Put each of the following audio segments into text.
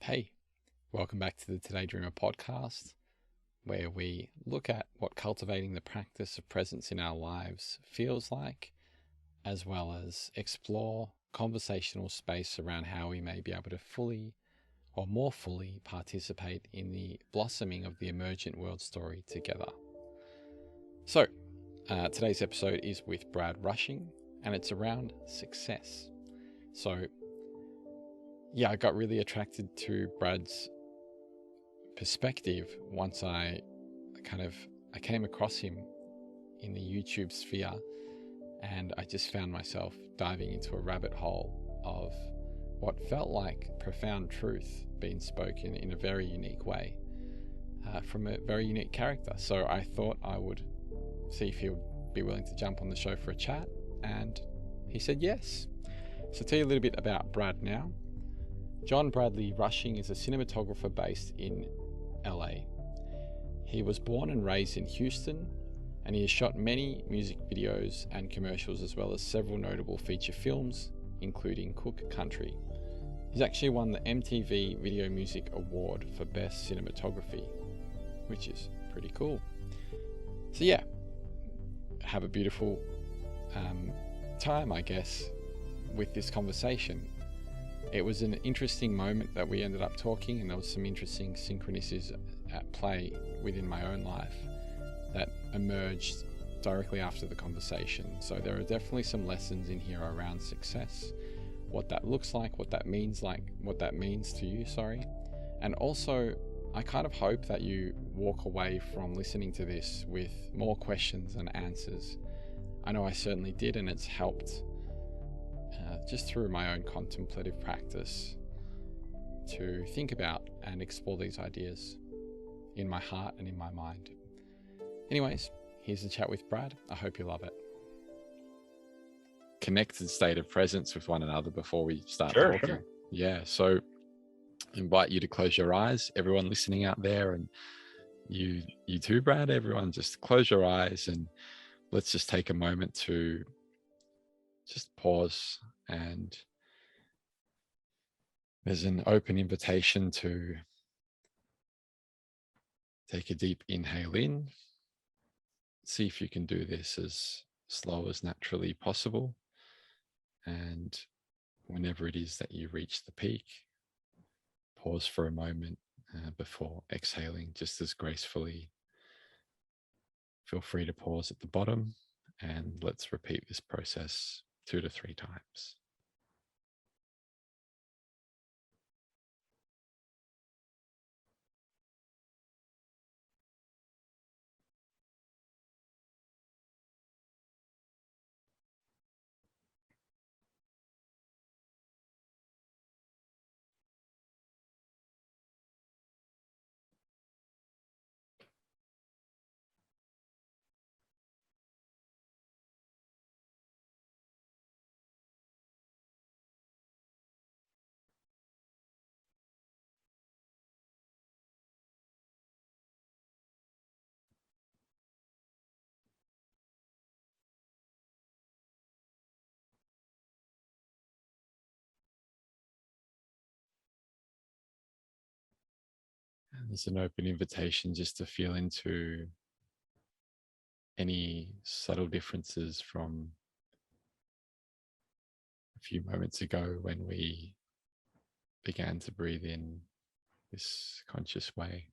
Hey, welcome back to the Today Dreamer podcast, where we look at what cultivating the practice of presence in our lives feels like, as well as explore conversational space around how we may be able to fully or more fully participate in the blossoming of the emergent world story together. So, today's episode is with Brad Rushing, and it's around success. So, yeah, I got really attracted to Brad's perspective once I came across him in the YouTube sphere, and I just found myself diving into a rabbit hole of what felt like profound truth being spoken in a very unique way from a very unique character. So I thought I would see if he would be willing to jump on the show for a chat, and he said yes. So I'll tell you a little bit about Brad now. John Bradley Rushing is a cinematographer based in LA. He was born and raised in Houston, and he has shot many music videos and commercials, as well as several notable feature films, including Cook Country. He's actually won the MTV Video Music Award for Best Cinematography, which is pretty cool. So yeah, have a beautiful time, I guess, with this conversation. It was an interesting moment that we ended up talking, and there was some interesting synchronicities at play within my own life that emerged directly after the conversation. So there are definitely some lessons in here around success, what that looks like, what that means to you, And also, I kind of hope that you walk away from listening to this with more questions than answers. I know I certainly did, and it's helped just through my own contemplative practice to think about and explore these ideas in my heart and in my mind. Anyways, here's a chat with Brad. I hope you love it. Connected state of presence with one another before we start talking. Sure. Yeah, so I invite you to close your eyes, everyone listening out there, and you too, Brad, everyone, just close your eyes and let's just take a moment to just pause. And there's an open invitation to take a deep inhale in. See if you can do this as slow as naturally possible. And whenever it is that you reach the peak, pause for a moment before exhaling just as gracefully. Feel free to pause at the bottom, and let's repeat this process 2 to 3 times. And there's an open invitation just to feel into any subtle differences from a few moments ago when we began to breathe in this conscious way.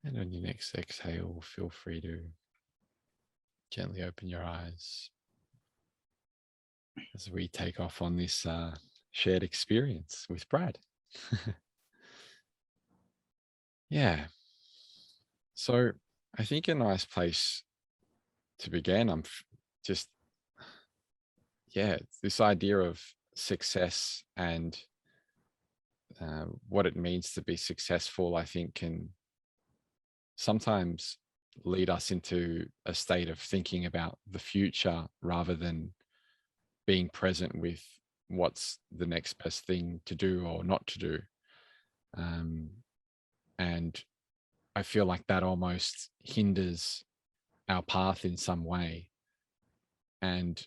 And on your next exhale, feel free to gently open your eyes as we take off on this shared experience with Brad. Yeah. So I think a nice place to begin, just, this idea of success and what it means to be successful, I think can sometimes lead us into a state of thinking about the future rather than being present with what's the next best thing to do or not to do. And I feel like that almost hinders our path in some way. And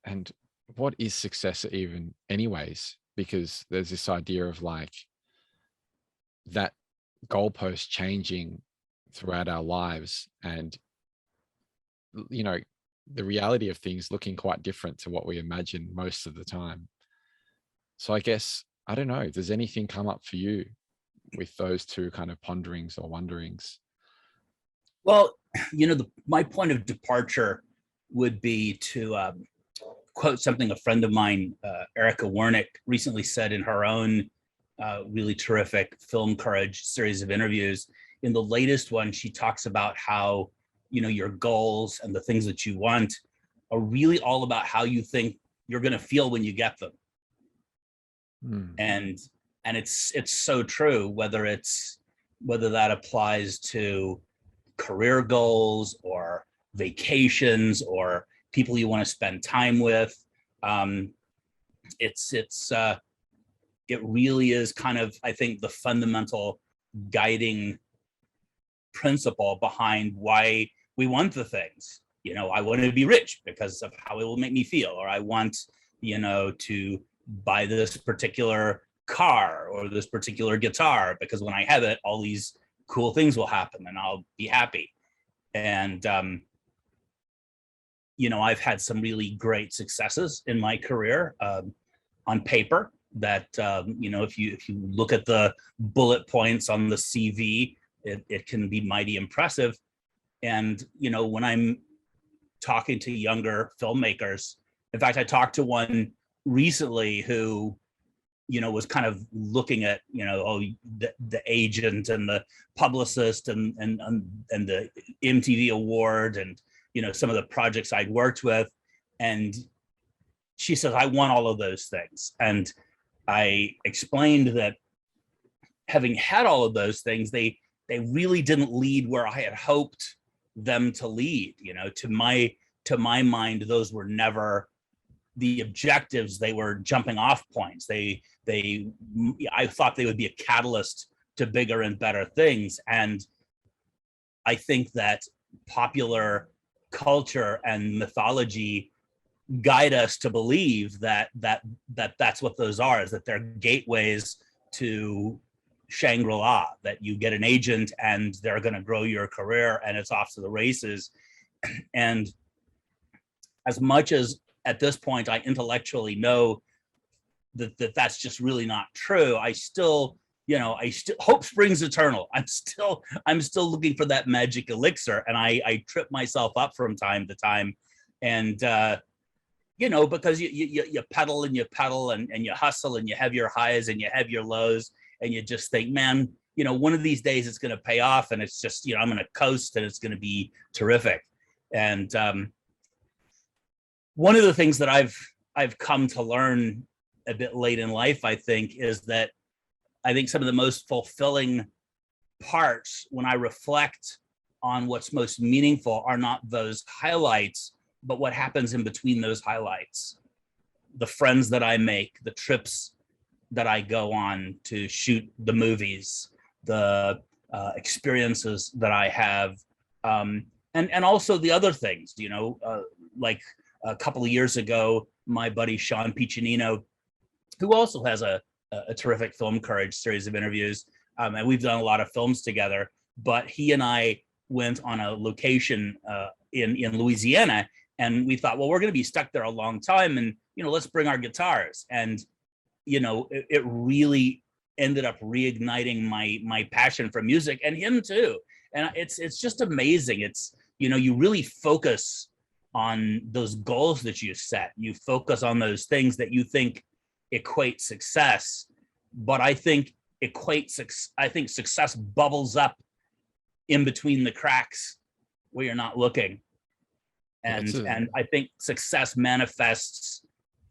and what is success even anyways? Because there's this idea of like that goalpost changing throughout our lives, and you know, the reality of things looking quite different to what we imagine most of the time. So I guess, I don't know, does anything come up for you with those two kind of ponderings or wonderings? Well, my point of departure would be to quote something a friend of mine, Erica Wernick, recently said in her own really terrific Film Courage series of interviews. In the latest one, she talks about how, your goals and the things that you want are really all about how you think you're going to feel when you get them. And it's so true, whether that applies to career goals or vacations or people you want to spend time with. It really is kind of, I think, the fundamental guiding principle behind why we want the things. I want to be rich because of how it will make me feel, or I want, to buy this particular car or this particular guitar because when I have it, all these cool things will happen and I'll be happy. And I've had some really great successes in my career on paper. That if you look at the bullet points on the CV, it can be mighty impressive. And when I'm talking to younger filmmakers, in fact, I talked to one recently who was kind of looking at the agent and the publicist and the MTV award and some of the projects I'd worked with, and she says, I want all of those things. And I explained that having had all of those things, they really didn't lead where I had hoped them to lead. To my mind, those were never the objectives. They were jumping off points. I thought they would be a catalyst to bigger and better things. And I think that popular culture and mythology guide us to believe that's what those are, is that they're gateways to Shangri-La, that you get an agent and they're going to grow your career and it's off to the races. And as much as at this point I intellectually know that that's just really not true, I still hope springs eternal. I'm still looking for that magic elixir, and I trip myself up from time to time. And because you pedal and you pedal and you hustle and you have your highs and you have your lows, and you just think, man, one of these days it's going to pay off, and it's just, I'm going to coast and it's going to be terrific. And one of the things that I've come to learn a bit late in life, I think, is that I think some of the most fulfilling parts when I reflect on what's most meaningful are not those highlights, but what happens in between those highlights. The friends that I make, the trips that I go on to shoot the movies, the experiences that I have, and also the other things, like a couple of years ago, my buddy Sean Piccinino, who also has a terrific Film Courage series of interviews, and we've done a lot of films together, but he and I went on a location in Louisiana, and we thought, well, we're going to be stuck there a long time, and let's bring our guitars. And it really ended up reigniting my passion for music, and him too. And it's just amazing. It's you really focus on those goals that you set. You focus on those things that you think equate success, but I think success bubbles up in between the cracks where you're not looking. And I think success manifests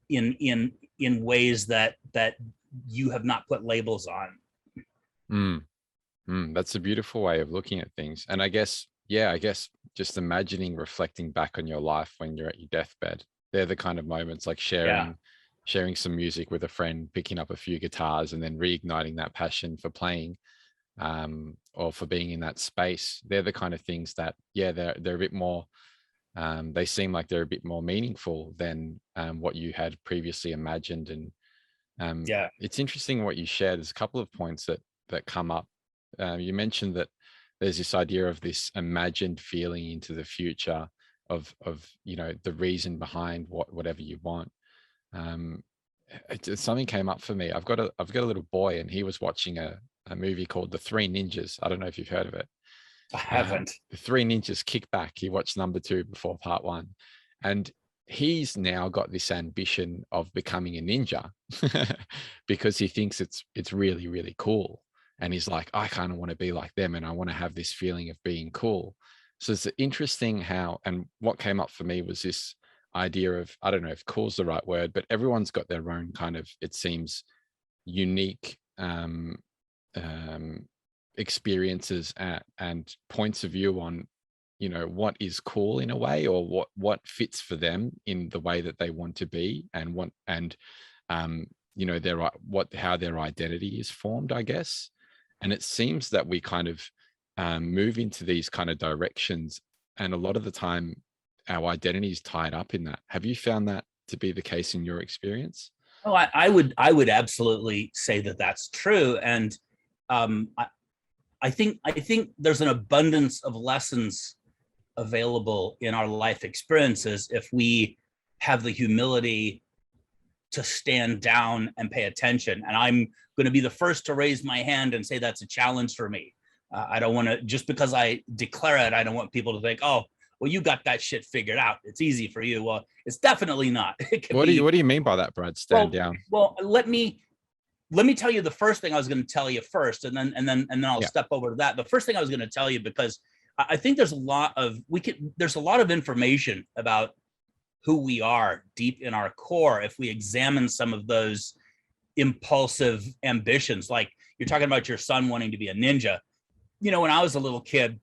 in ways that you have not put labels on. That's a beautiful way of looking at things. And I guess just imagining reflecting back on your life when you're at your deathbed, They're the kind of moments, like Yeah. sharing some music with a friend, picking up a few guitars, and then reigniting that passion for playing, or for being in that space. They're the kind of things that, yeah, they're a bit more. They seem like they're a bit more meaningful than what you had previously imagined. And Yeah. it's interesting what you shared. There's a couple of points that come up. You mentioned that there's this idea of this imagined feeling into the future of the reason behind whatever you want. Um, Something came up for me. I've got a little boy, and he was watching a movie called The Three Ninjas. I don't know if you've heard of it. I haven't. The Three Ninjas Kick Back. He watched number two before part one, and he's now got this ambition of becoming a ninja because he thinks it's really really cool, and he's like, I kind of want to be like them, and I want to have this feeling of being cool. So it's interesting how, and what came up for me was this idea of, I don't know if cool's the right word, but everyone's got their own kind of, it seems, unique um, experiences and points of view on what is cool in a way, or what fits for them in the way that they want to be, and want, and um their what how their identity is formed, I guess. And it seems that we kind of move into these kind of directions, and a lot of the time our identity is tied up in that. Have you found that to be the case in your experience? Oh, I would absolutely say that that's true, and um, I think there's an abundance of lessons available in our life experiences if we have the humility to stand down and pay attention. And I'm going to be the first to raise my hand and say that's a challenge for me. I don't want to, just because I declare it, I don't want people to think, oh, well, you got that shit figured out. It's easy for you. Well, it's definitely not. It can What be, do you mean by that, Brad? Stand well, down. well, let me tell you the first thing I was going to tell you first, and then I'll Yeah. step over to that. The first thing I was going to tell you, because I think there's a lot of information about who we are deep in our core if we examine some of those impulsive ambitions. Like you're talking about your son wanting to be a ninja. When I was a little kid,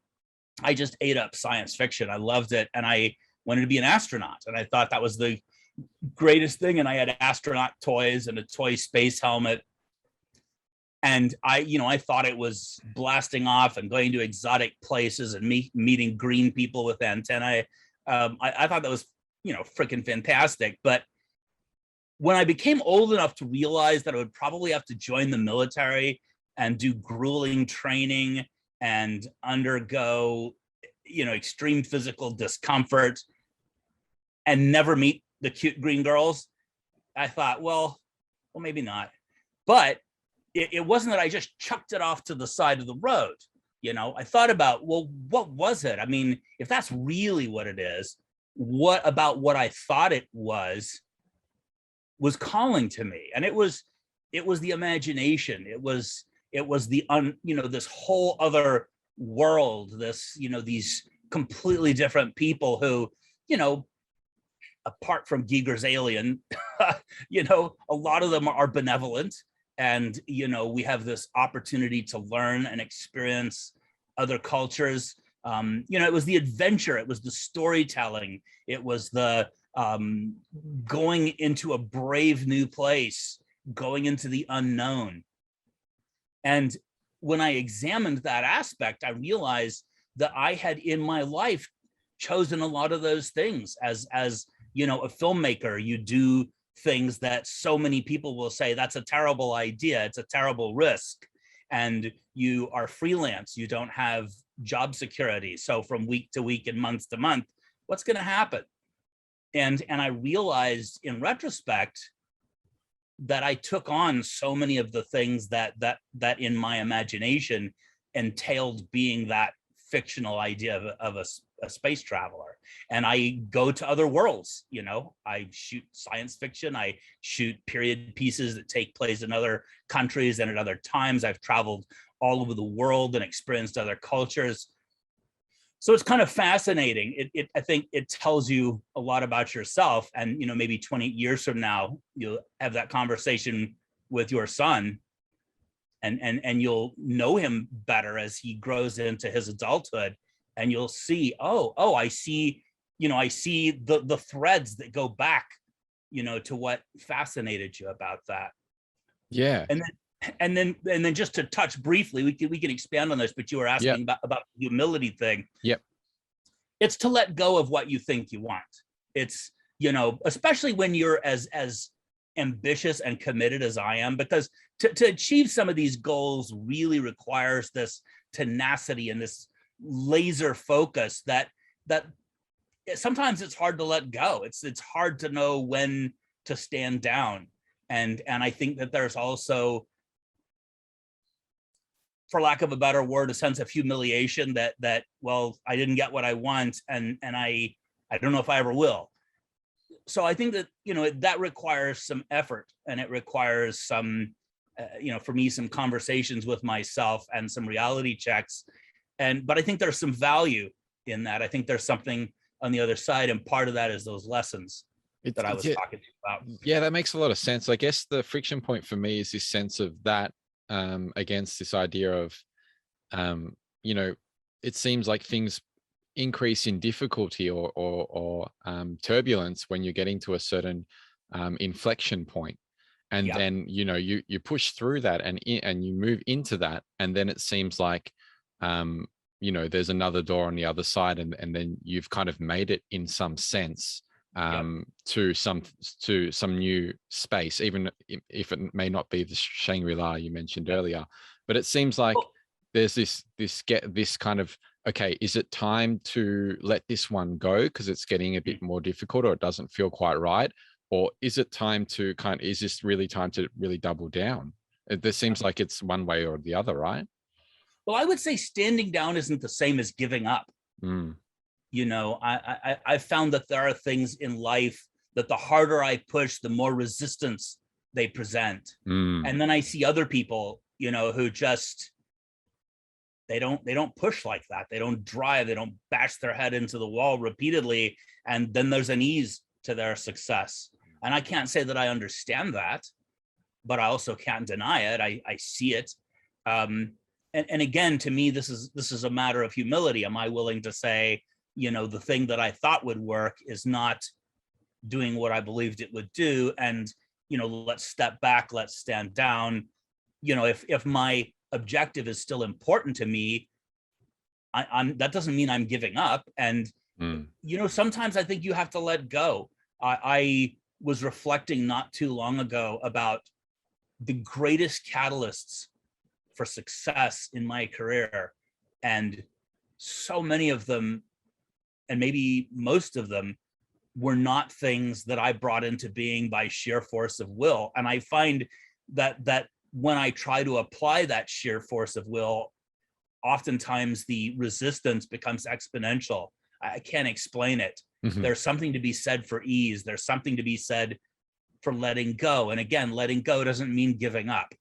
I just ate up science fiction. I loved it, and I wanted to be an astronaut, and I thought that was the greatest thing. And I had astronaut toys and a toy space helmet, and I thought it was blasting off and going to exotic places and meeting green people with antennae. I thought that was freaking fantastic. But when I became old enough to realize that I would probably have to join the military and do grueling training and undergo extreme physical discomfort and never meet the cute green girls, I thought, well, maybe not. But it wasn't that I just chucked it off to the side of the road. I thought about, well, what was it? I mean, if that's really what it is, what about what I thought it was calling to me? And it was the imagination. It was the this whole other world, these completely different people who, apart from Giger's alien, a lot of them are benevolent. And, we have this opportunity to learn and experience other cultures. It was the adventure, it was the storytelling, it was the going into a brave new place, going into the unknown. And when I examined that aspect, I realized that I had in my life chosen a lot of those things. As a filmmaker, you do things that so many people will say that's a terrible idea, it's a terrible risk. And you are freelance, you don't have job security, so from week to week and month to month, what's going to happen? And I realized in retrospect that I took on so many of the things that in my imagination entailed being that fictional idea of a space traveler. And I go to other worlds. I shoot science fiction, I shoot period pieces that take place in other countries and at other times. I've traveled all over the world and experienced other cultures. So it's kind of fascinating. I think it tells you a lot about yourself. And maybe 20 years from now, you'll have that conversation with your son, and you'll know him better as he grows into his adulthood, and you'll see, oh, I see I see the threads that go back, to what fascinated you about that. Yeah. And then just to touch briefly, we can expand on this, but you were Yep. asking about the humility thing. Yep. It's to let go of what you think you want. It's, especially when you're as ambitious and committed as I am, because to achieve some of these goals really requires this tenacity and this laser focus that sometimes it's hard to let go. It's hard to know when to stand down. And I think that there's also, for lack of a better word, a sense of humiliation that well, I didn't get what I want, and I don't know if I ever will. So I think that that requires some effort, and it requires some for me, some conversations with myself and some reality checks. But I think there's some value in that. I think there's something on the other side, and part of that is those lessons that I was talking to you about. Yeah, that makes a lot of sense. I guess the friction point for me is this sense of that against this idea of you know, it seems like things increase in difficulty or turbulence when you're getting to a certain inflection point, and Yeah, then you push through that and you move into that, and then it seems like there's another door on the other side, and then you've kind of made it in some sense yeah. to some new space, even if it may not be the Shangri-La you mentioned earlier. But it seems like Well, there's this kind of, okay, is it time to let this one go because it's getting a bit more difficult or it doesn't feel quite right? Or is it time to is this really time to really double down? There seems like it's one way or the other, right? well, I would say standing down isn't the same as giving up. Mm, I found that there are things in life that the harder I push, the more resistance they present. mm, And then I see other people, who just they don't push like that. They don't drive, they don't bash their head into the wall repeatedly, and then there's an ease to their success. And I can't say that I understand that, but I also can't deny it. I see it. And again, to me, this is a matter of humility. Am I willing to say, the thing that I thought would work is not doing what I believed it would do, and let's step back, let's stand down. If my objective is still important to me, I'm that doesn't mean I'm giving up. And mm, sometimes I think you have to let go. I was reflecting not too long ago about the greatest catalysts for success in my career, and so many of them, and maybe most of them, were not things that I brought into being by sheer force of will. And I find that when I try to apply that sheer force of will, oftentimes the resistance becomes exponential. I can't explain it. mhm. There's something to be said for ease. There's something to be said for letting go. And again, letting go doesn't mean giving up.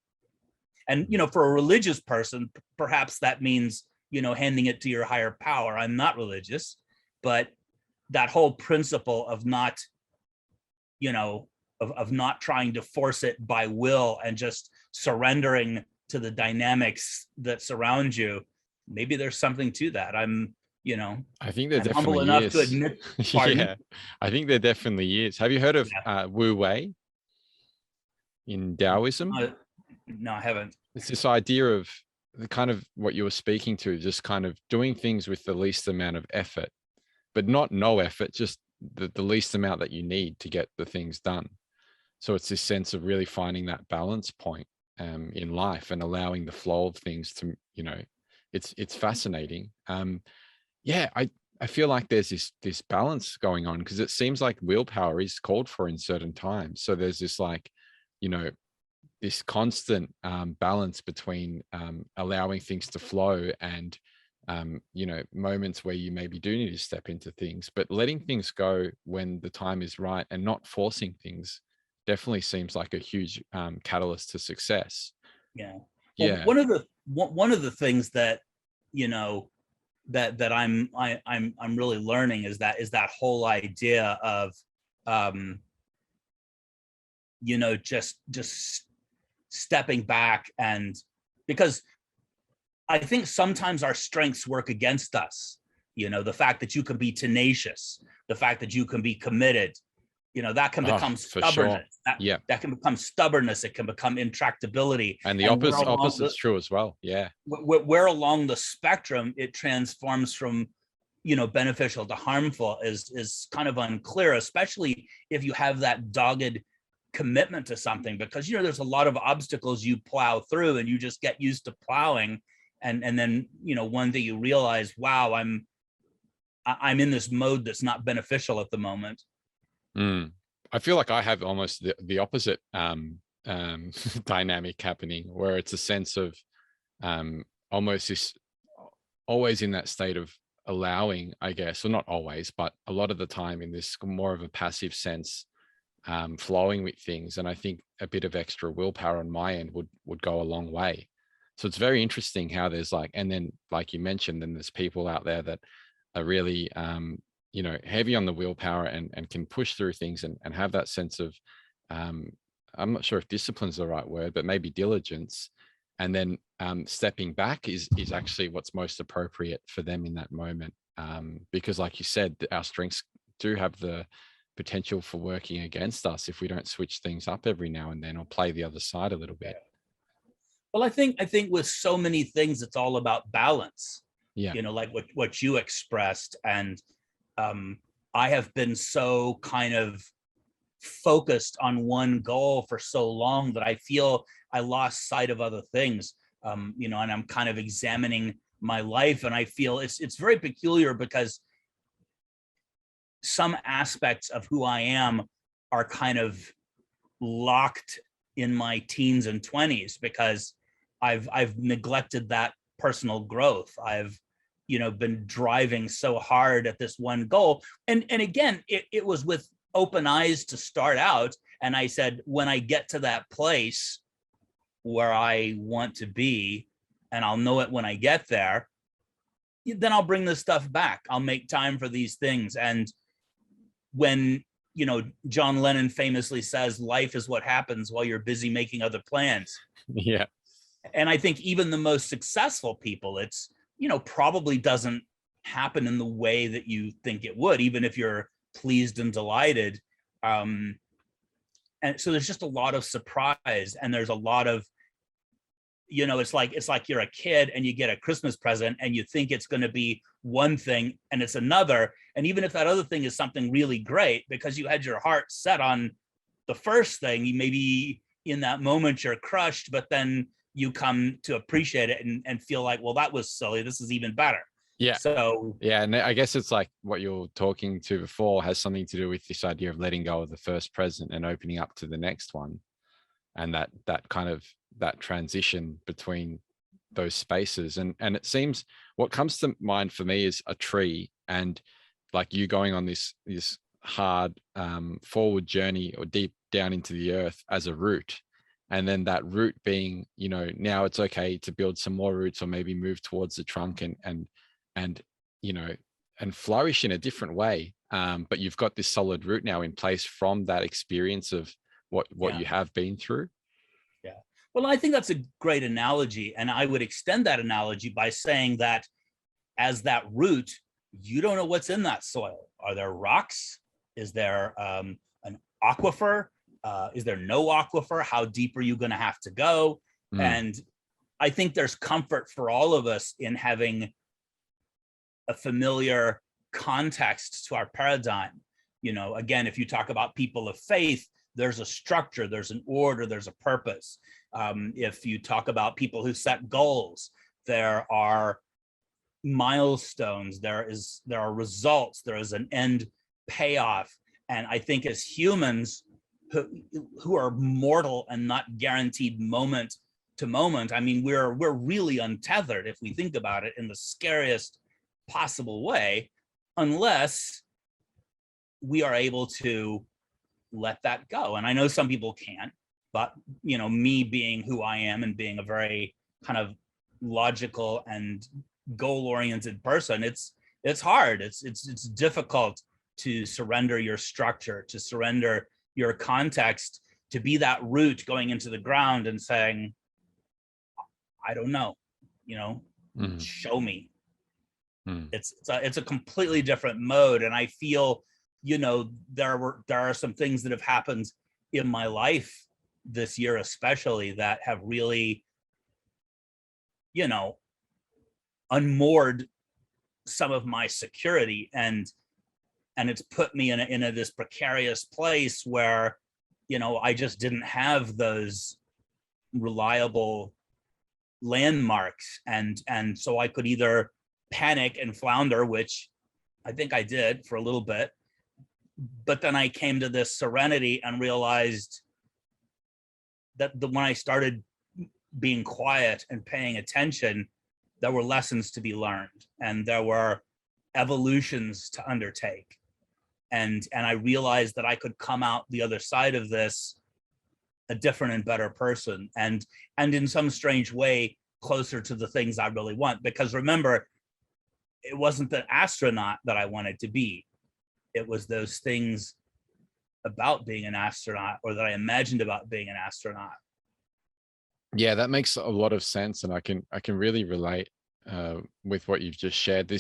And, for a religious person, perhaps that means, handing it to your higher power. I'm not religious, but that whole principle of not, of not trying to force it by will and just surrendering to the dynamics that surround you, maybe there's something to that. I think there I'm humble definitely enough to is. admit. Pardon? Yeah, I think there definitely is. Have you heard of Yeah. Wu Wei in Taoism? No, I haven't. It's this idea of the kind of what you were speaking to, just kind of doing things with the least amount of effort, but not no effort, just the least amount that you need to get the things done. So it's this sense of really finding that balance point in life and allowing the flow of things to, it's fascinating. Yeah, I feel like there's this balance going on because it seems like willpower is called for in certain times. So there's this like, you know, this constant balance between allowing things to flow and moments where you maybe do need to step into things, but letting things go when the time is right and not forcing things definitely seems like a huge catalyst to success. Yeah. Well, Yeah. one of the things that you know that I'm really learning is that whole idea of um just stepping back. And because I think sometimes our strengths work against us. The fact that you can be tenacious, the fact that you can be committed, that can become For sure. stubbornness. Yeah. That can become stubbornness. It can become intractability. And the And opposite's true as well. Yeah. where along the spectrum it transforms from beneficial to harmful is kind of unclear, especially if you have that dogged commitment to something, because there's a lot of obstacles you plow through and you just get used to plowing, and then one day you realize, wow, I'm in this mode that's not beneficial at the moment. I feel like I have almost the opposite dynamic happening, where it's a sense of almost this, always in that state of allowing, I guess, well, not always, but a lot of the time in this more of a passive sense, flowing with things. And I think a bit of extra willpower on my end would go a long way. So it's very interesting how there's like, and then like you mentioned, then there's people out there that are really heavy on the willpower and can push through things and have that sense of I'm not sure if discipline is the right word, but maybe diligence. And then stepping back is actually what's most appropriate for them in that moment, because like you said, our strengths do have the potential for working against us if we don't switch things up every now and then or play the other side a little bit. Well, I think with so many things, it's all about balance. Yeah. Like what you expressed. And I have been so kind of focused on one goal for so long that I feel I lost sight of other things. And I'm kind of examining my life, and I feel it's very peculiar, because some aspects of who I am are kind of locked in my teens and 20s, because I've neglected that personal growth. I've been driving so hard at this one goal, and again, it was with open eyes to start out, and I said, when I get to that place where I want to be, and I'll know it when I get there, then I'll bring this stuff back. I'll make time for these things. And when John Lennon famously says, life is what happens while you're busy making other plans. Yeah. And I think even the most successful people, it's probably doesn't happen in the way that you think it would, even if you're pleased and delighted. And so there's just a lot of surprise, and there's a lot of, it's like you're a kid and you get a Christmas present and you think it's going to be one thing and it's another. And even if that other thing is something really great, because you had your heart set on the first thing, you maybe in that moment you're crushed, but then you come to appreciate it and feel like, well, that was silly. This is even better. Yeah. So yeah, and I guess it's like what you're talking to before has something to do with this idea of letting go of the first present and opening up to the next one, and that kind of that transition between those spaces. And it seems what comes to mind for me is a tree, and like you going on this hard forward journey or deep down into the earth as a root. And then that root being, now it's okay to build some more roots or maybe move towards the trunk and flourish in a different way. But you've got this solid root now in place from that experience of what you have been through. Yeah. Well, I think that's a great analogy. And I would extend that analogy by saying that as that root, you don't know what's in that soil. Are there rocks? Is there an aquifer? Is there no aquifer? How deep are you going to have to go? And I think there's comfort for all of us in having a familiar context to our paradigm. Again, if you talk about people of faith, there's a structure, there's an order, there's a purpose. If you talk about people who set goals, there are milestones, there are results, there is an end payoff. And I think as humans who are mortal and not guaranteed moment to moment, I mean, we're really untethered if we think about it in the scariest possible way, unless we are able to let that go. And I know some people can't, but me being who I am and being a very kind of logical and goal-oriented person, it's hard. It's difficult to surrender your structure, to surrender your context, to be that root going into the ground and saying, I don't know, show me. It's a completely different mode. And I feel there are some things that have happened in my life this year, especially, that have really, unmoored some of my security, and it's put me in this precarious place where, I just didn't have those reliable landmarks, and so I could either panic and flounder, which I think I did for a little bit, but then I came to this serenity and realized that when I started being quiet and paying attention, there were lessons to be learned, and there were evolutions to undertake, and I realized that I could come out the other side of this a different and better person, and in some strange way closer to the things I really want. Because remember, it wasn't the astronaut that I wanted to be. It was those things about being an astronaut, or that I imagined about being an astronaut. Yeah, that makes a lot of sense, and I can really relate with what you've just shared.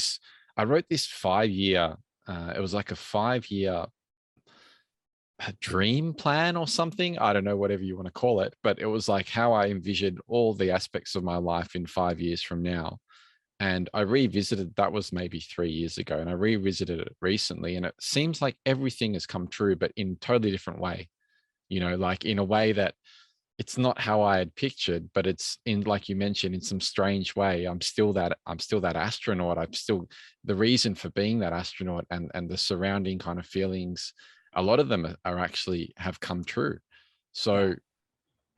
I wrote this 5 year. It was like a 5 year dream plan or something. I don't know, whatever you want to call it, but it was like how I envisioned all the aspects of my life in 5 years from now. And I revisited, that was maybe 3 years ago, and I revisited it recently, and it seems like everything has come true, but in a totally different way. Like in a way that it's not how I had pictured, but it's in, like you mentioned, in some strange way, I'm still that astronaut. I'm still the reason for being that astronaut, and the surrounding kind of feelings, a lot of them are actually have come true. So Yeah.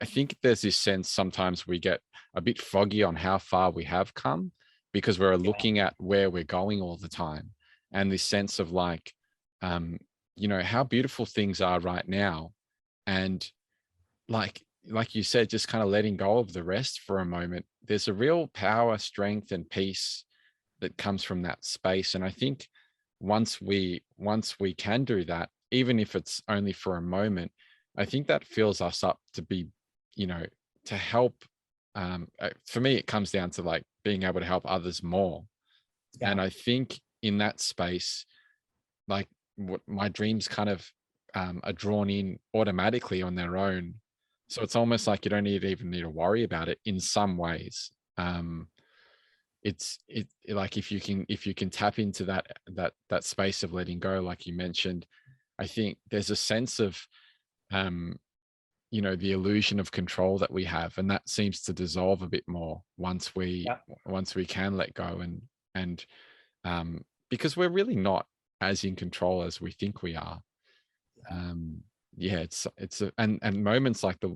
I think there's this sense sometimes we get a bit foggy on how far we have come, because we're Yeah. looking at where we're going all the time. And this sense of like, how beautiful things are right now. And like you said, just kind of letting go of the rest for a moment. There's a real power, strength, and peace that comes from that space. And I think once we can do that, even if it's only for a moment, I think that fills us up to be, to help. For me, it comes down to like being able to help others more. Yeah. And I think in that space, like what my dreams kind of are drawn in automatically on their own. So it's almost like you don't even need to worry about it in some ways. It like if you can tap into that space of letting go, like you mentioned, I think there's a sense of um the illusion of control that we have, and that seems to dissolve a bit more Yeah. once we can let go, and because we're really not as in control as we think we are. um yeah, and moments like the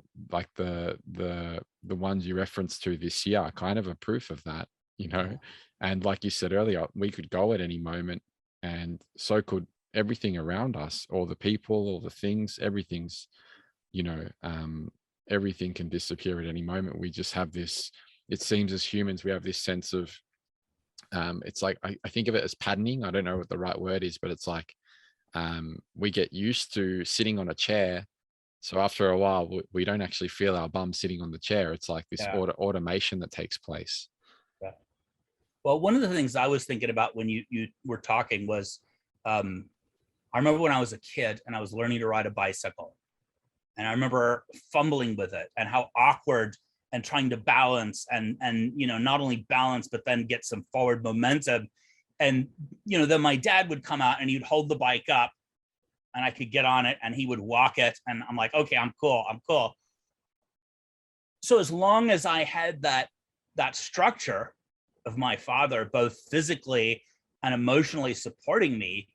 ones you referenced to this year are kind of a proof of that, Yeah. and like you said earlier, we could go at any moment, and so could everything around us, or the people, or the things, everything's you know everything can disappear at any moment. We just have this, it seems, as humans, we have this sense of it's like I think of it as patterning. I don't know what the right word is, but it's like we get used to sitting on a chair. So after a while, we don't actually feel our bum sitting on the chair. It's like this Yeah. automation that takes place. Yeah. Well, one of the things I was thinking about when you were talking was, I remember when I was a kid and I was learning to ride a bicycle, and I remember fumbling with it and how awkward, and trying to balance, and not only balance but then get some forward momentum. And then my dad would come out and he'd hold the bike up, and I could get on it, and he would walk it, and I'm like, okay, I'm cool. So as long as I had that structure of my father, both physically and emotionally supporting me,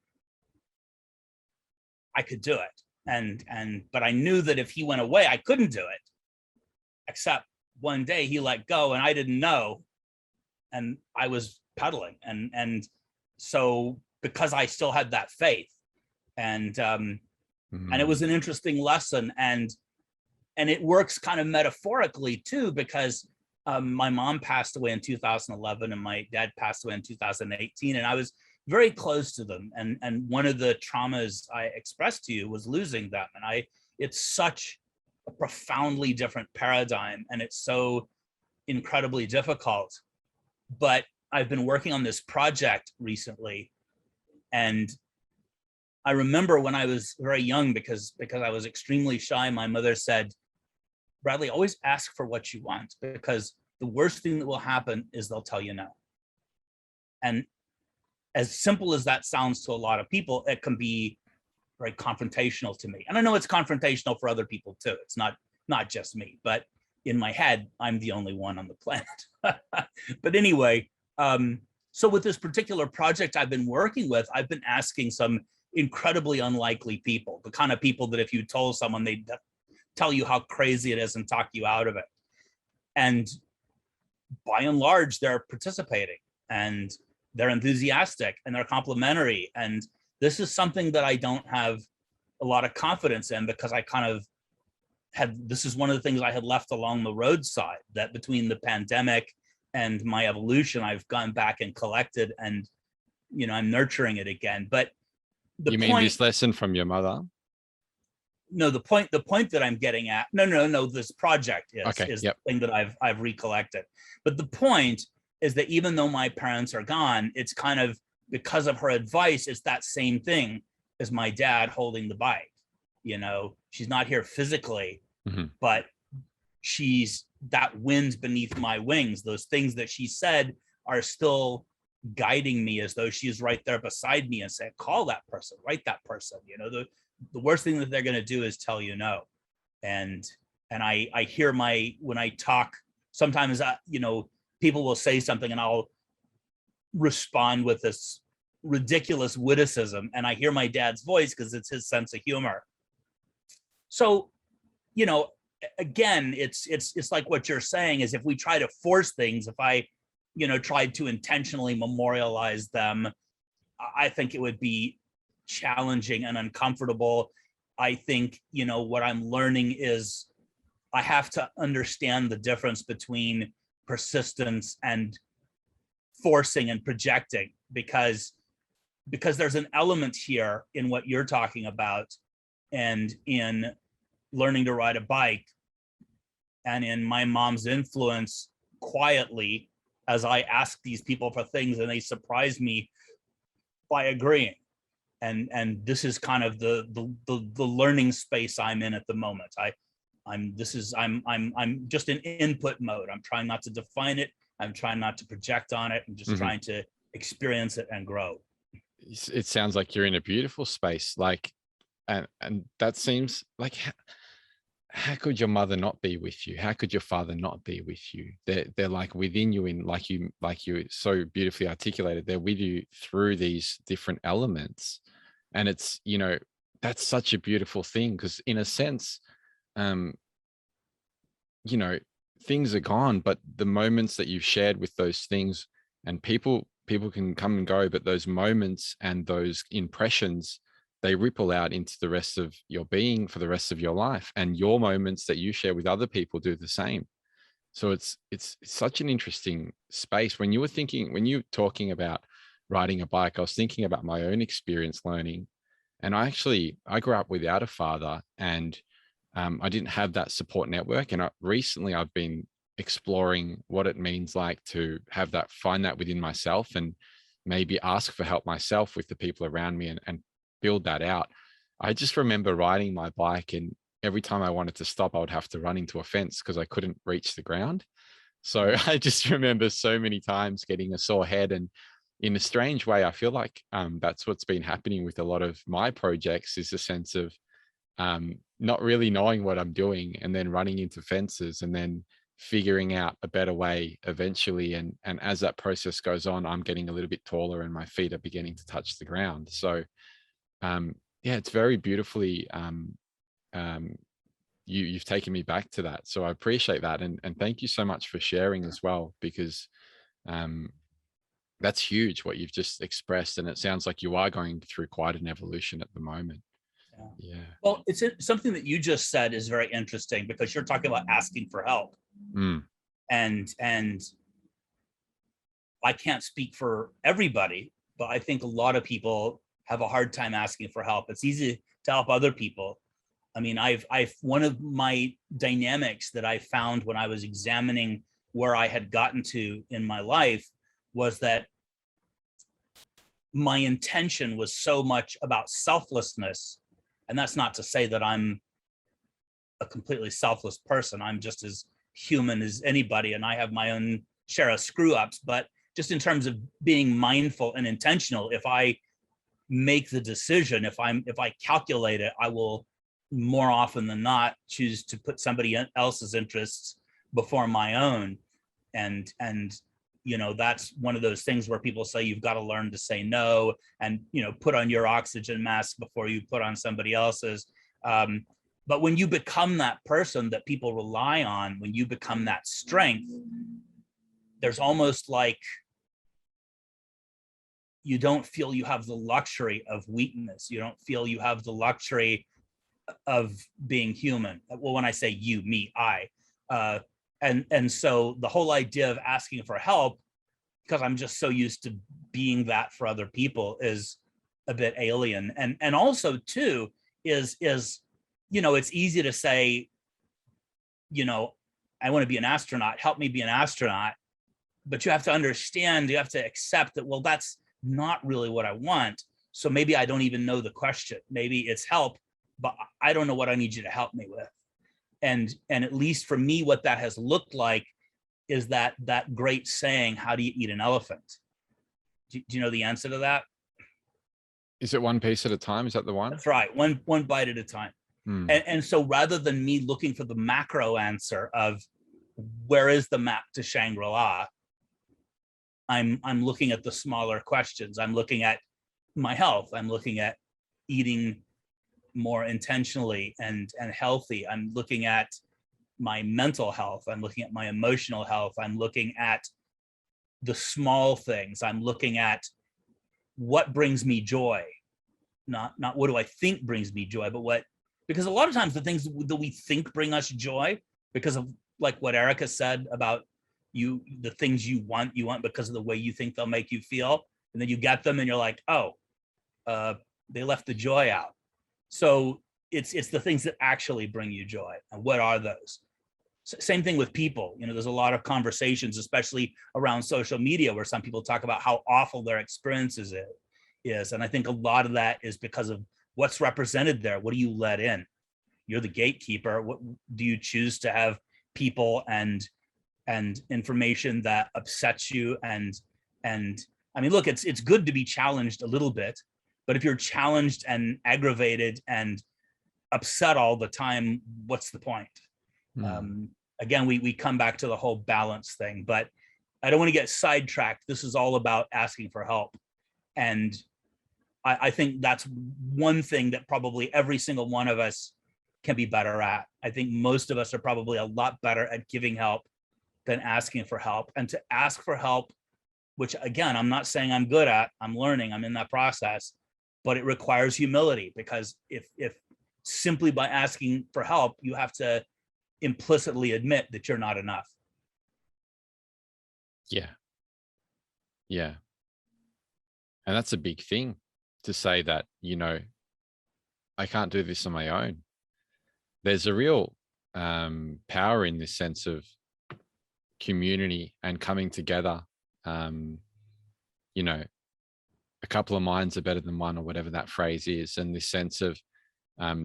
I could do it. But I knew that if he went away, I couldn't do it. Except one day he let go, and I didn't know, and I was pedaling, and so because I still had that faith, and it was an interesting lesson, and it works kind of metaphorically too, because my mom passed away in 2011 and my dad passed away in 2018, and I was very close to them, and one of the traumas I expressed to you was losing them, and it's such a profoundly different paradigm, and it's so incredibly difficult. But I've been working on this project recently, and I remember when I was very young, because I was extremely shy, my mother said, Bradley, always ask for what you want, because the worst thing that will happen is they'll tell you no. And as simple as that sounds to a lot of people, it can be very confrontational to me. And I know it's confrontational for other people too. It's not just me, but in my head, I'm the only one on the planet. But anyway, so with this particular project I've been working with, I've been asking some incredibly unlikely people, the kind of people that if you told someone, they'd tell you how crazy it is and talk you out of it. And by and large, they're participating and they're enthusiastic and they're complimentary. And this is something that I don't have a lot of confidence in, because I kind of this is one of the things I had left along the roadside, that between the pandemic and my evolution, I've gone back and collected, and, I'm nurturing it again. But you mean this lesson from your mother? No, the point that I'm getting at, no, this project is the thing that I've recollected. But the point is that even though my parents are gone, it's kind of because of her advice, it's that same thing as my dad holding the bike. She's not here physically, but she's that wind beneath my wings. Those things that she said are still guiding me, as though she's right there beside me and said, call that person, write that person. The worst thing that they're going to do is tell you no. And I hear when I talk, sometimes, people will say something and I'll respond with this ridiculous witticism, and I hear my dad's voice because it's his sense of humor. So, again, it's like what you're saying is, if we try to force things, if I, tried to intentionally memorialize them, I think it would be challenging and uncomfortable. I think, what I'm learning is I have to understand the difference between persistence and forcing and projecting, because there's an element here in what you're talking about, and in learning to ride a bike, and in my mom's influence quietly, as I ask these people for things and they surprise me by agreeing. And this is kind of the learning space I'm in at the moment. I'm just in input mode. I'm trying not to define it. I'm trying not to project on it. I'm just trying to experience it and grow. It sounds like you're in a beautiful space, and that seems like, how could your mother not be with you? How could your father not be with you? They're like within you, in like you so beautifully articulated, they're with you through these different elements. And it's, that's such a beautiful thing, because in a sense, things are gone, but the moments that you've shared with those things, and people can come and go, but those moments and those impressions, they ripple out into the rest of your being for the rest of your life. And your moments that you share with other people do the same. So it's such an interesting space. When you were talking about riding a bike, I was thinking about my own experience learning. And I grew up without a father, and I didn't have that support network. And recently I've been exploring what it means like to find that within myself, and maybe ask for help myself with the people around me, and build that out. I just remember riding my bike, and every time I wanted to stop, I would have to run into a fence because I couldn't reach the ground. So I just remember so many times getting a sore head. And in a strange way, I feel like that's what's been happening with a lot of my projects, is a sense of not really knowing what I'm doing, and then running into fences, and then figuring out a better way eventually. And as that process goes on, I'm getting a little bit taller and my feet are beginning to touch the ground. So it's very beautifully, you've taken me back to that. So I appreciate that. And thank you so much for sharing as well, because that's huge what you've just expressed. And it sounds like you are going through quite an evolution at the moment. Yeah. Well, it's something that you just said is very interesting, because you're talking about asking for help. And I can't speak for everybody, but I think a lot of people have a hard time asking for help. It's easy to help other people. I mean, I've one of my dynamics that I found when I was examining where I had gotten to in my life was that my intention was so much about selflessness. And that's not to say that I'm a completely selfless person. I'm just as human as anybody, and I have my own share of screw ups. But just in terms of being mindful and intentional, if I make the decision, if I calculate it, I will more often than not choose to put somebody else's interests before my own. And that's one of those things where people say you've got to learn to say no, and put on your oxygen mask before you put on somebody else's. But when you become that person that people rely on, when you become that strength, there's almost like you don't feel you have the luxury of weakness. You don't feel you have the luxury of being human. Well, when I say you, me, I, and so the whole idea of asking for help, because I'm just so used to being that for other people, is a bit alien. And also too is it's easy to say, I want to be an astronaut, help me be an astronaut. But you have to understand, you have to accept that, well, that's not really what I want. So maybe I don't even know the question. Maybe it's help, but I don't know what I need you to help me with. And at least for me, what that has looked like is that great saying, how do you eat an elephant? Do you know the answer to that? Is it one piece at a time? Is that the one? That's right. One bite at a time. And so rather than me looking for the macro answer of where is the map to Shangri-La, I'm looking at the smaller questions. I'm looking at my health. I'm looking at eating more intentionally and healthy. I'm looking at my mental health. I'm looking at my emotional health. I'm looking at the small things. I'm looking at what brings me joy, not what do I think brings me joy, but because a lot of times the things that we think bring us joy, because of like what Erica said about the things you want because of the way you think they'll make you feel, and then you get them and you're like, oh, they left the joy out. So it's the things that actually bring you joy. And what are those? Same thing with people. There's a lot of conversations, especially around social media, where some people talk about how awful their experiences is. And I think a lot of that is because of what's represented there. What do you let in? You're the gatekeeper. What do you choose to have people and information that upsets you? And I mean, look, it's good to be challenged a little bit, but if you're challenged and aggravated and upset all the time, what's the point? Again, we come back to the whole balance thing, but I don't want to get sidetracked. This is all about asking for help. And I think that's one thing that probably every single one of us can be better at. I think most of us are probably a lot better at giving help than asking for help. And to ask for help, which again, I'm not saying I'm good at, I'm learning, I'm in that process, but it requires humility, because if simply by asking for help, you have to implicitly admit that you're not enough. Yeah. And that's a big thing, to say that, I can't do this on my own. There's a real power in this sense of community and coming together. A couple of minds are better than one, or whatever that phrase is. And this sense of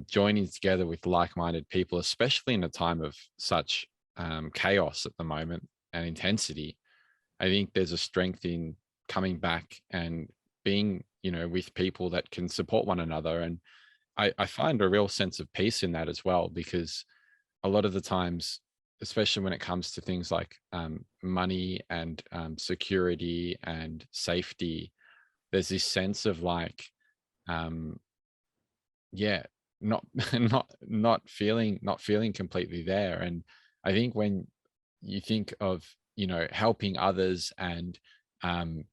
joining together with like-minded people, especially in a time of such chaos at the moment and intensity. I think there's a strength in coming back and being, with people that can support one another. And I find a real sense of peace in that as well, because a lot of the times, especially when it comes to things like money and security and safety, there's this sense of like, not not feeling completely there. And I think when you think of helping others and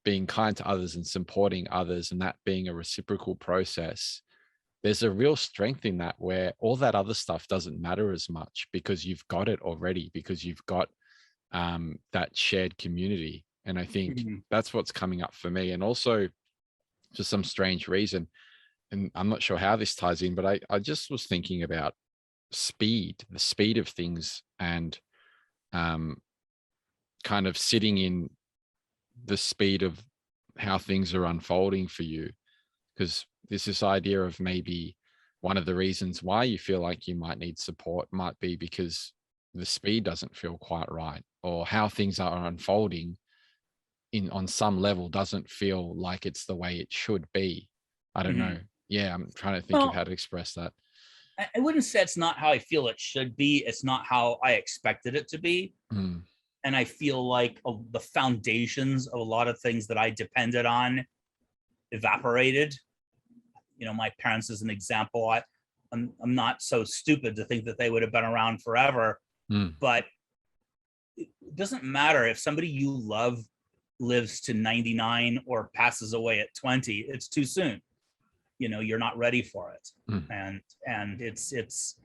being kind to others and supporting others, and that being a reciprocal process, there's a real strength in that, where all that other stuff doesn't matter as much, because you've got it already, because you've got that shared community. And I think that's what's coming up for me. And also, for some strange reason, and I'm not sure how this ties in, but I just was thinking about the speed of things, and kind of sitting in the speed of how things are unfolding for you. Because there's this idea of maybe one of the reasons why you feel like you might need support might be because the speed doesn't feel quite right, or how things are unfolding in on some level doesn't feel like it's the way it should be. I don't know. Mhm. Yeah, I'm trying to think of Well, how to express that. I wouldn't say it's not how I feel it should be. It's not how I expected it to be. Mm, And I feel like the foundations of a lot of things that I depended on evaporated. My parents, as an example, I'm not so stupid to think that they would have been around forever, mm, but it doesn't matter if somebody you love lives to 99 or passes away at 20. It's too soon. You're not ready for it. mm, And it's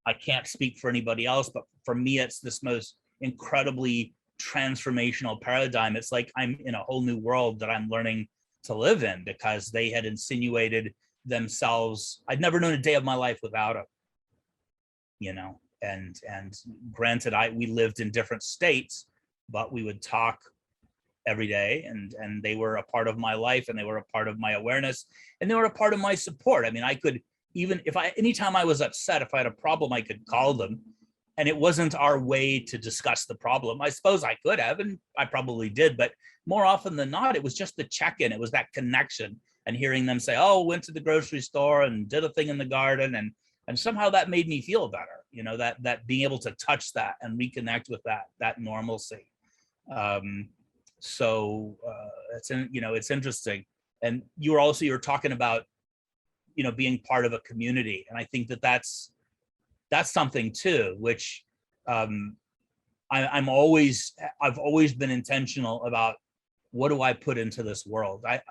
I can't speak for anybody else, but for me, it's this most incredibly transformational paradigm. It's like I'm in a whole new world that I'm learning to live in, because they had insinuated themselves. I'd never known a day of my life without them, and granted, we lived in different states, but we would talk every day, and they were a part of my life, and they were a part of my awareness, and they were a part of my support. I mean, I could, even if anytime I was upset, if I had a problem, I could call them, and it wasn't our way to discuss the problem. I suppose I could have, and I probably did, but more often than not, it was just the check-in. It was that connection, and hearing them say, oh, went to the grocery store and did a thing in the garden, and somehow that made me feel better. That being able to touch that and reconnect with that normalcy. um so it's interesting. And you're talking about being part of a community, and I think that's something too, which um I've always been intentional about. What do I put into this world? I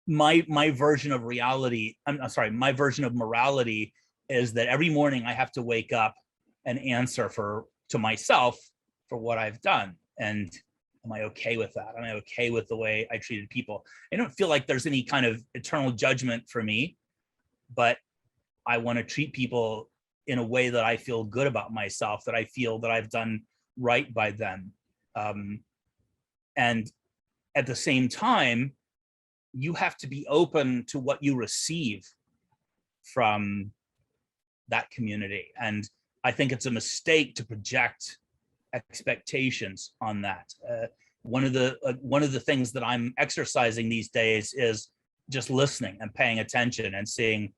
my version of reality, I'm sorry, my version of morality is that every morning I have to wake up and answer to myself for what I've done. And am I okay with that? Am I okay with the way I treated people? I don't feel like there's any kind of eternal judgment for me, but I want to treat people in a way that I feel good about myself, that I feel that I've done right by them. Um, and at the same time, you have to be open to what you receive from that community. And I think it's a mistake to project expectations on that. One of the things that I'm exercising these days is just listening and paying attention and seeing,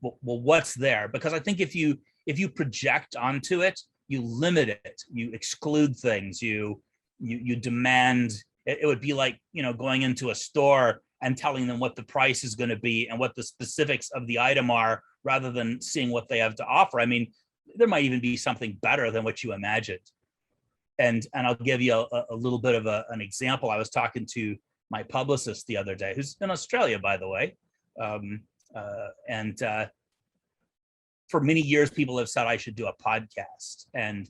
well, what's there. Because I think if you project onto it, you limit it, you exclude things, you demand. It would be like going into a store and telling them what the price is going to be and what the specifics of the item are, rather than seeing what they have to offer. I mean, there might even be something better than what you imagined. And I'll give you a little bit of an example. I was talking to my publicist the other day, who's in Australia, by the way. And for many years, people have said I should do a podcast. And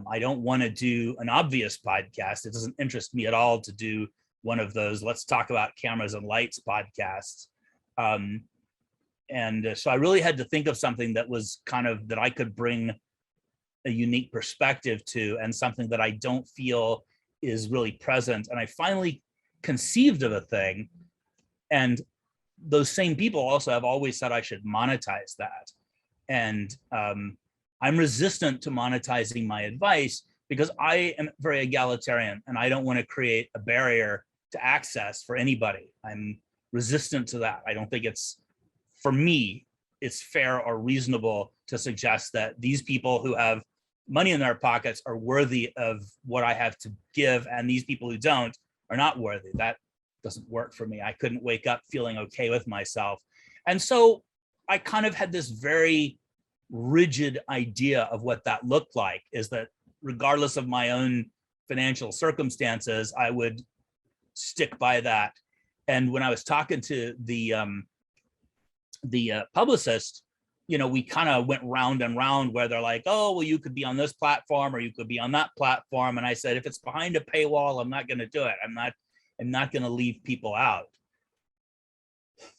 I don't want to do an obvious podcast. It doesn't interest me at all to do one of those let's talk about cameras and lights podcasts. And so I really had to think of something that was kind of that I could bring a unique perspective to, and something that I don't feel is really present. And I finally conceived of a thing. And those same people also have always said I should monetize that. And I'm resistant to monetizing my advice because I am very egalitarian, and I don't want to create a barrier to access for anybody. I'm resistant to that. I don't think for me, it's fair or reasonable to suggest that these people who have money in their pockets are worthy of what I have to give, and these people who don't are not worthy. That doesn't work for me. I couldn't wake up feeling okay with myself. And so I kind of had this very rigid idea of what that looked like, is that regardless of my own financial circumstances, I would stick by that. And when I was talking to the publicist, we kind of went round and round where they're like, oh, well, you could be on this platform or you could be on that platform. And I said, if it's behind a paywall, I'm not going to do it. I'm not going to leave people out.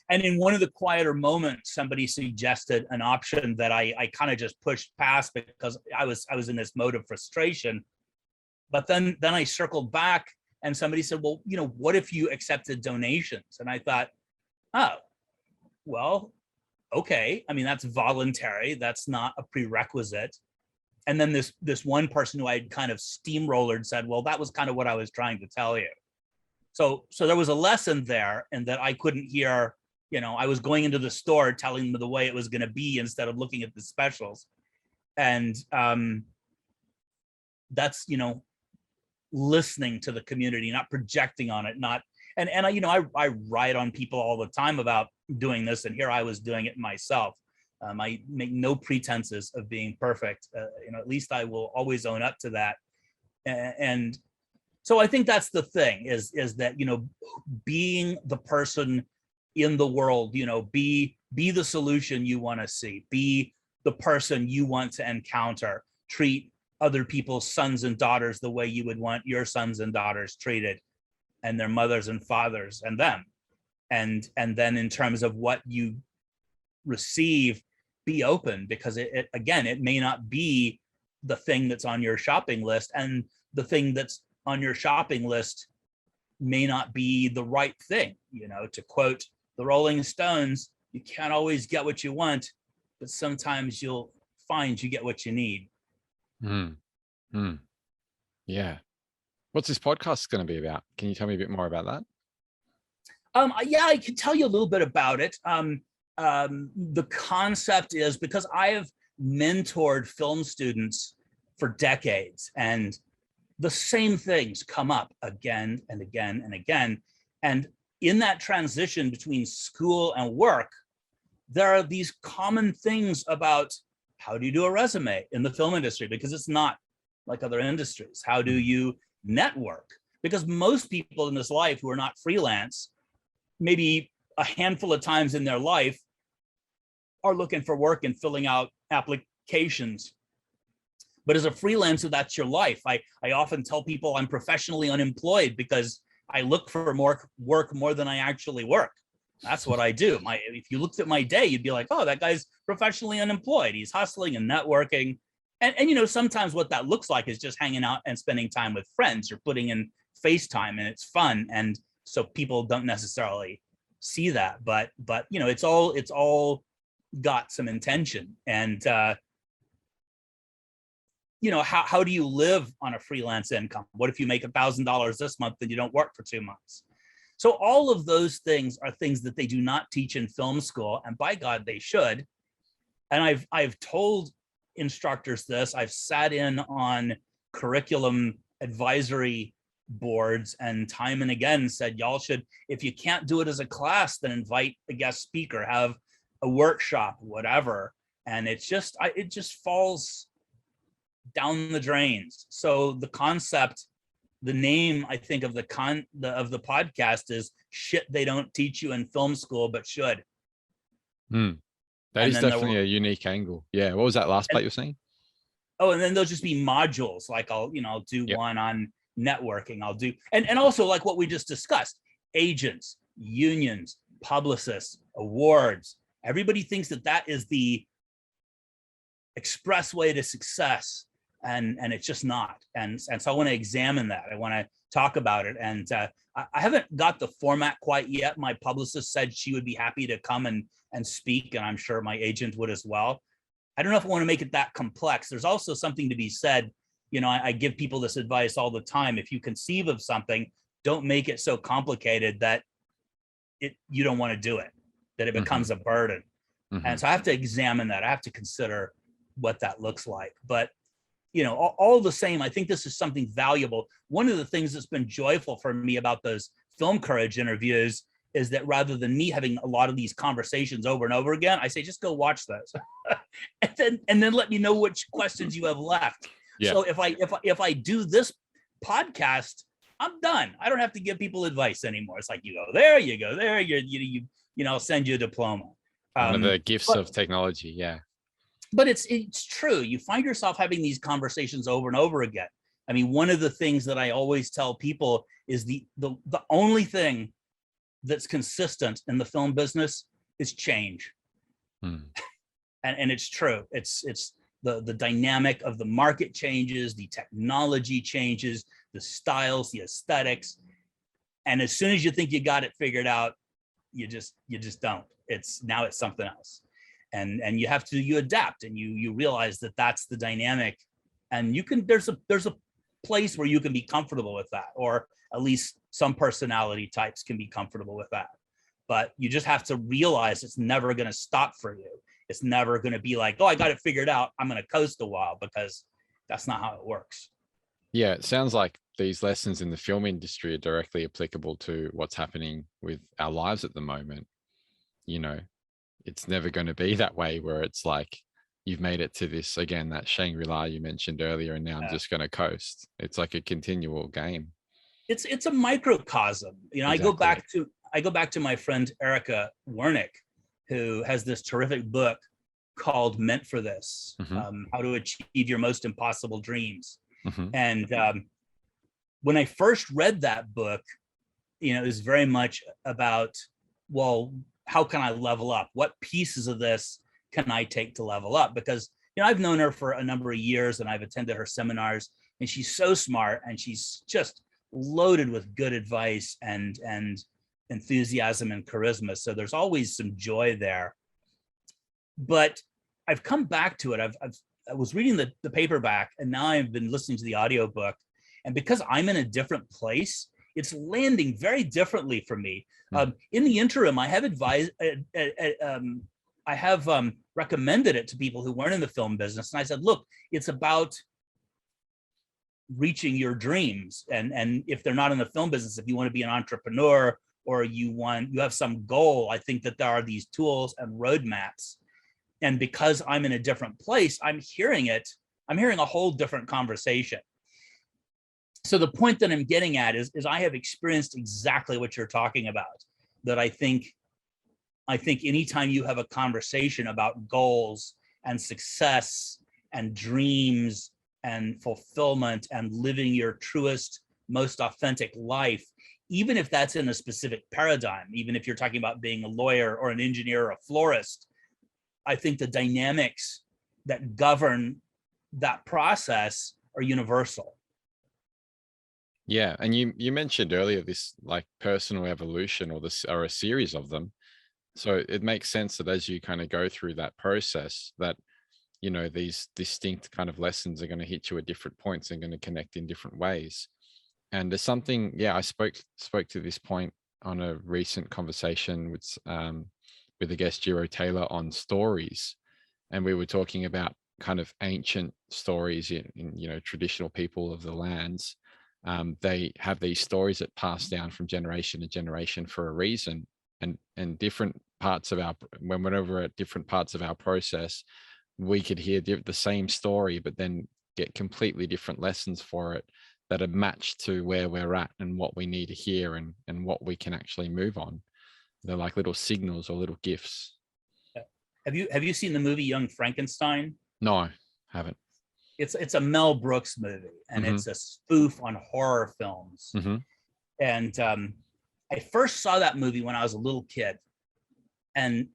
And in one of the quieter moments, somebody suggested an option that I kind of just pushed past because I was in this mode of frustration. But then I circled back And somebody said, well, what if you accepted donations? And I thought, oh, well, okay. I mean, that's voluntary. That's not a prerequisite. And then this one person who I'd kind of steamrollered said, well, that was kind of what I was trying to tell you. So there was a lesson there, and that I couldn't hear, I was going into the store telling them the way it was going to be instead of looking at the specials. And that's, listening to the community, not projecting on it, not, and I write on people all the time about doing this, and here I was doing it myself. I make no pretenses of being perfect. At least I will always own up to that. And so I think that's the thing is that, being the person in the world, be the solution you want to see, be the person you want to encounter, treat other people's sons and daughters the way you would want your sons and daughters treated, and their mothers and fathers and them. And then in terms of what you receive, be open, because it may not be the thing that's on your shopping list, and the thing that's on your shopping list may not be the right thing. To quote the Rolling Stones, you can't always get what you want, but sometimes you'll find you get what you need. Yeah. What's this podcast going to be about? Can you tell me a bit more about that? Yeah, I can tell you a little bit about it. The concept is, because I have mentored film students for decades, and the same things come up again and again and again. And in that transition between school and work, there are these common things about how do you do a resume in the film industry, because it's not like other industries. How do you network? Because most people in this life who are not freelance, maybe a handful of times in their life, are looking for work and filling out applications. But as a freelancer, that's your life. I often tell people I'm professionally unemployed because I look for more work more than I actually work. That's what I do. If you looked at my day, you'd be like, oh, that guy's professionally unemployed. He's hustling and networking. And sometimes what that looks like is just hanging out and spending time with friends. You're putting in FaceTime, and it's fun. And so people don't necessarily see that, but it's all got some intention. And how do you live on a freelance income? What if you make $1,000 this month and you don't work for 2 months? So all of those things are things that they do not teach in film school, and by God, they should. And I've told instructors this. I've sat in on curriculum advisory boards, and time and again said, y'all should, if you can't do it as a class, then invite a guest speaker, have a workshop, whatever. And it just falls down the drains. So the concept, the name, I think, of the podcast is shit they don't teach you in film school but should. That is definitely a unique angle. Yeah. What was that last part you were saying? Oh, and then there'll just be modules. Like I'll do one on networking. I'll do, and also like what we just discussed, agents, unions, publicists, awards. Everybody thinks that is the express way to success. And it's just not. And so I want to examine that. I want to talk about it. And I haven't got the format quite yet. My publicist said she would be happy to come and speak, and I'm sure my agent would as well. I don't know if I want to make it that complex. There's also something to be said. I give people this advice all the time. If you conceive of something, don't make it so complicated that you don't want to do it, that it becomes a burden. And so I have to examine that. I have to consider what that looks like. But all the same, I think this is something valuable. One of the things that's been joyful for me about those Film Courage interviews is that rather than me having a lot of these conversations over and over again, I say, just go watch those and then let me know which questions you have left. Yeah. So if I do this podcast, I'm done. I don't have to give people advice anymore. It's like, you go there, I'll send you a diploma. One of the gifts of technology. Yeah. But it's true. You find yourself having these conversations over and over again. I mean, one of the things that I always tell people is the only thing that's consistent in the film business is change. And it's true. It's the dynamic of the market changes, the technology changes, the styles, the aesthetics. And as soon as you think you got it figured out, you just don't. It's something else. And you adapt, and you realize that that's the dynamic. And there's a place where you can be comfortable with that, or at least some personality types can be comfortable with that. But you just have to realize it's never going to stop for you. It's never going to be like, oh, I got it figured out, I'm going to coast a while, because that's not how it works. Yeah, it sounds like these lessons in the film industry are directly applicable to what's happening with our lives at the moment. You know, it's never going to be that way where it's like you've made it to this, again, that Shangri-La you mentioned earlier, and now I'm just going to coast. It's like a continual game. It's a microcosm. Exactly. I go back to my friend Erica Wernick, who has this terrific book called Meant for This, How to Achieve Your Most Impossible Dreams. And when I first read that book, it was very much about, well, how can I level up? What pieces of this can I take to level up? Because, I've known her for a number of years, and I've attended her seminars, and she's so smart, and she's just loaded with good advice and enthusiasm and charisma. So there's always some joy there. But I've come back to it. I was reading the paperback, and now I've been listening to the audiobook. And because I'm in a different place, it's landing very differently for me. In the interim, I have recommended it to people who weren't in the film business. And I said, look, it's about reaching your dreams. And if they're not in the film business, if you want to be an entrepreneur, or you have some goal, I think that there are these tools and roadmaps. And because I'm in a different place, I'm hearing a whole different conversation. So the point that I'm getting at is I have experienced exactly what you're talking about. That I think anytime you have a conversation about goals and success and dreams and fulfillment and living your truest, most authentic life, even if that's in a specific paradigm, even if you're talking about being a lawyer or an engineer or a florist, I think the dynamics that govern that process are universal. Yeah, and you mentioned earlier this like personal evolution, or a series of them. So it makes sense that as you kind of go through that process, that these distinct kind of lessons are going to hit you at different points and going to connect in different ways. And there's something, yeah, I spoke to this point on a recent conversation with the guest Jiro Taylor on stories, and we were talking about kind of ancient stories in traditional people of the lands. They have these stories that pass down from generation to generation for a reason, and different parts of whenever we're at different parts of our process, we could hear the same story, but then get completely different lessons for it that are matched to where we're at and what we need to hear, and what we can actually move on. They're like little signals or little gifts. Have you seen the movie Young Frankenstein? No, haven't. It's a Mel Brooks movie, and it's a spoof on horror films. And I first saw that movie when I was a little kid, and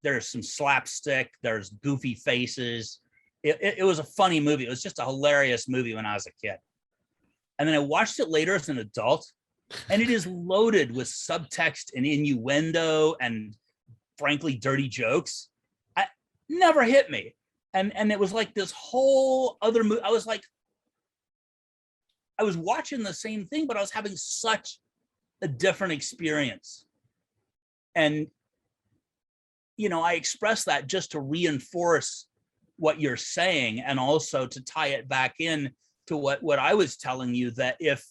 there's some slapstick, there's goofy faces. It was a funny movie. It was just a hilarious movie when I was a kid. And then I watched it later as an adult, and it is loaded with subtext and innuendo and frankly dirty jokes. I never hit me. And it was like this whole other movie. I was watching the same thing, but I was having such a different experience. And I express that just to reinforce what you're saying, and also to tie it back in to what I was telling you, that if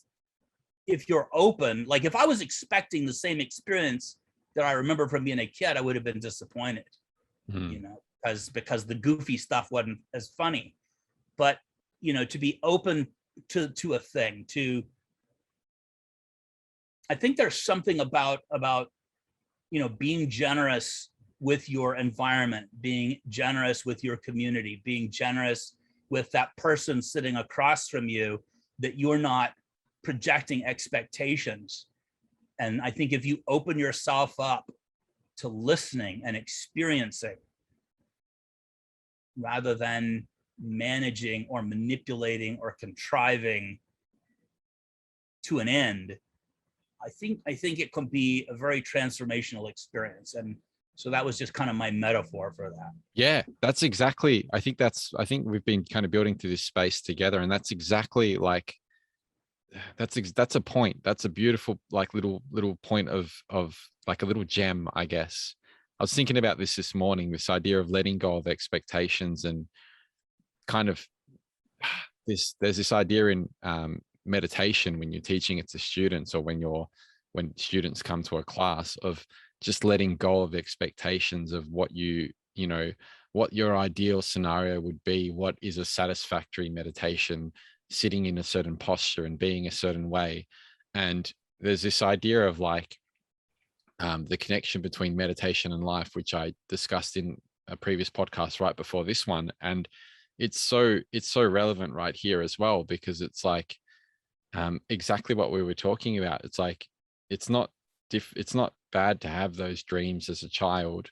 you're open, like if I was expecting the same experience that I remember from being a kid, I would have been disappointed, because the goofy stuff wasn't as funny. But to be open to a thing, I think there's something about being generous with your environment, being generous with your community, being generous with that person sitting across from you, that you're not projecting expectations. And I think if you open yourself up to listening and experiencing, rather than managing or manipulating or contriving to an end, I think it can be a very transformational experience. And so that was just kind of my metaphor for that. Yeah, that's exactly. I think we've been kind of building through this space together, and that's exactly like that's a point. That's a beautiful like little point of like a little gem, I guess. I was thinking about this morning, this idea of letting go of expectations and kind of there's this idea in meditation when you're teaching it to students, or when students come to a class, of just letting go of expectations of what you know what your ideal scenario would be, what is a satisfactory meditation, sitting in a certain posture and being a certain way. And there's this idea of like the connection between meditation and life, which I discussed in a previous podcast right before this one. And it's so relevant right here as well, because it's like exactly what we were talking about. It's like it's not it's not bad to have those dreams as a child,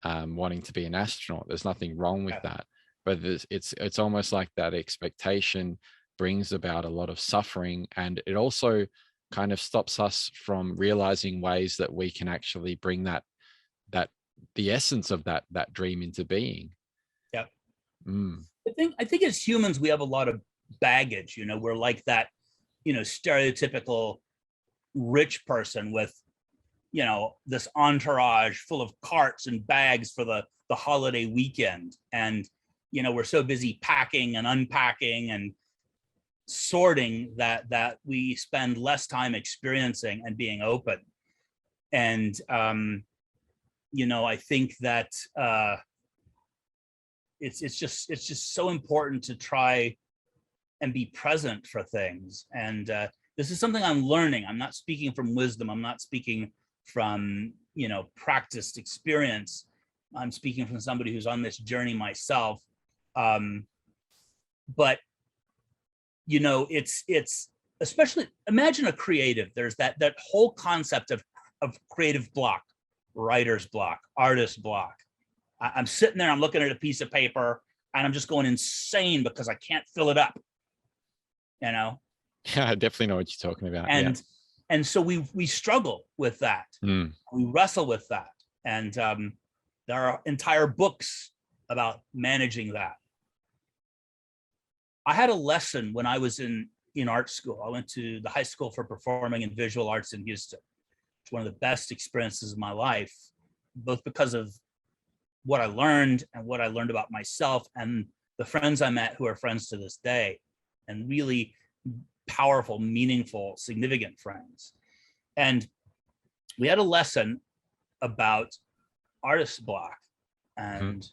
wanting to be an astronaut. There's nothing wrong with Yeah. that. But it's almost like that expectation brings about a lot of suffering, and it also kind of stops us from realizing ways that we can actually bring that the essence of that dream into being. Yeah. Mm. I think as humans, we have a lot of baggage. We're like that, stereotypical rich person with, this entourage full of carts and bags for the holiday weekend. And, we're so busy packing and unpacking and sorting that we spend less time experiencing and being open. And, I think that it's just so important to try and be present for things. And this is something I'm learning. I'm not speaking from wisdom. I'm not speaking from practiced experience. I'm speaking from somebody who's on this journey myself. But it's especially, imagine a creative. There's that whole concept of creative block, writer's block, artist block. I'm sitting there, I'm looking at a piece of paper, and I'm just going insane because I can't fill it up. Yeah, I definitely know what you're talking about. And yeah. and so we struggle with that. Mm. We wrestle with that. And there are entire books about managing that. I had a lesson when I was in art school. I went to the High School for Performing and Visual Arts in Houston. It's one of the best experiences of my life, both because of what I learned and what I learned about myself, and the friends I met who are friends to this day, and really powerful, meaningful, significant friends. And we had a lesson about artist block, and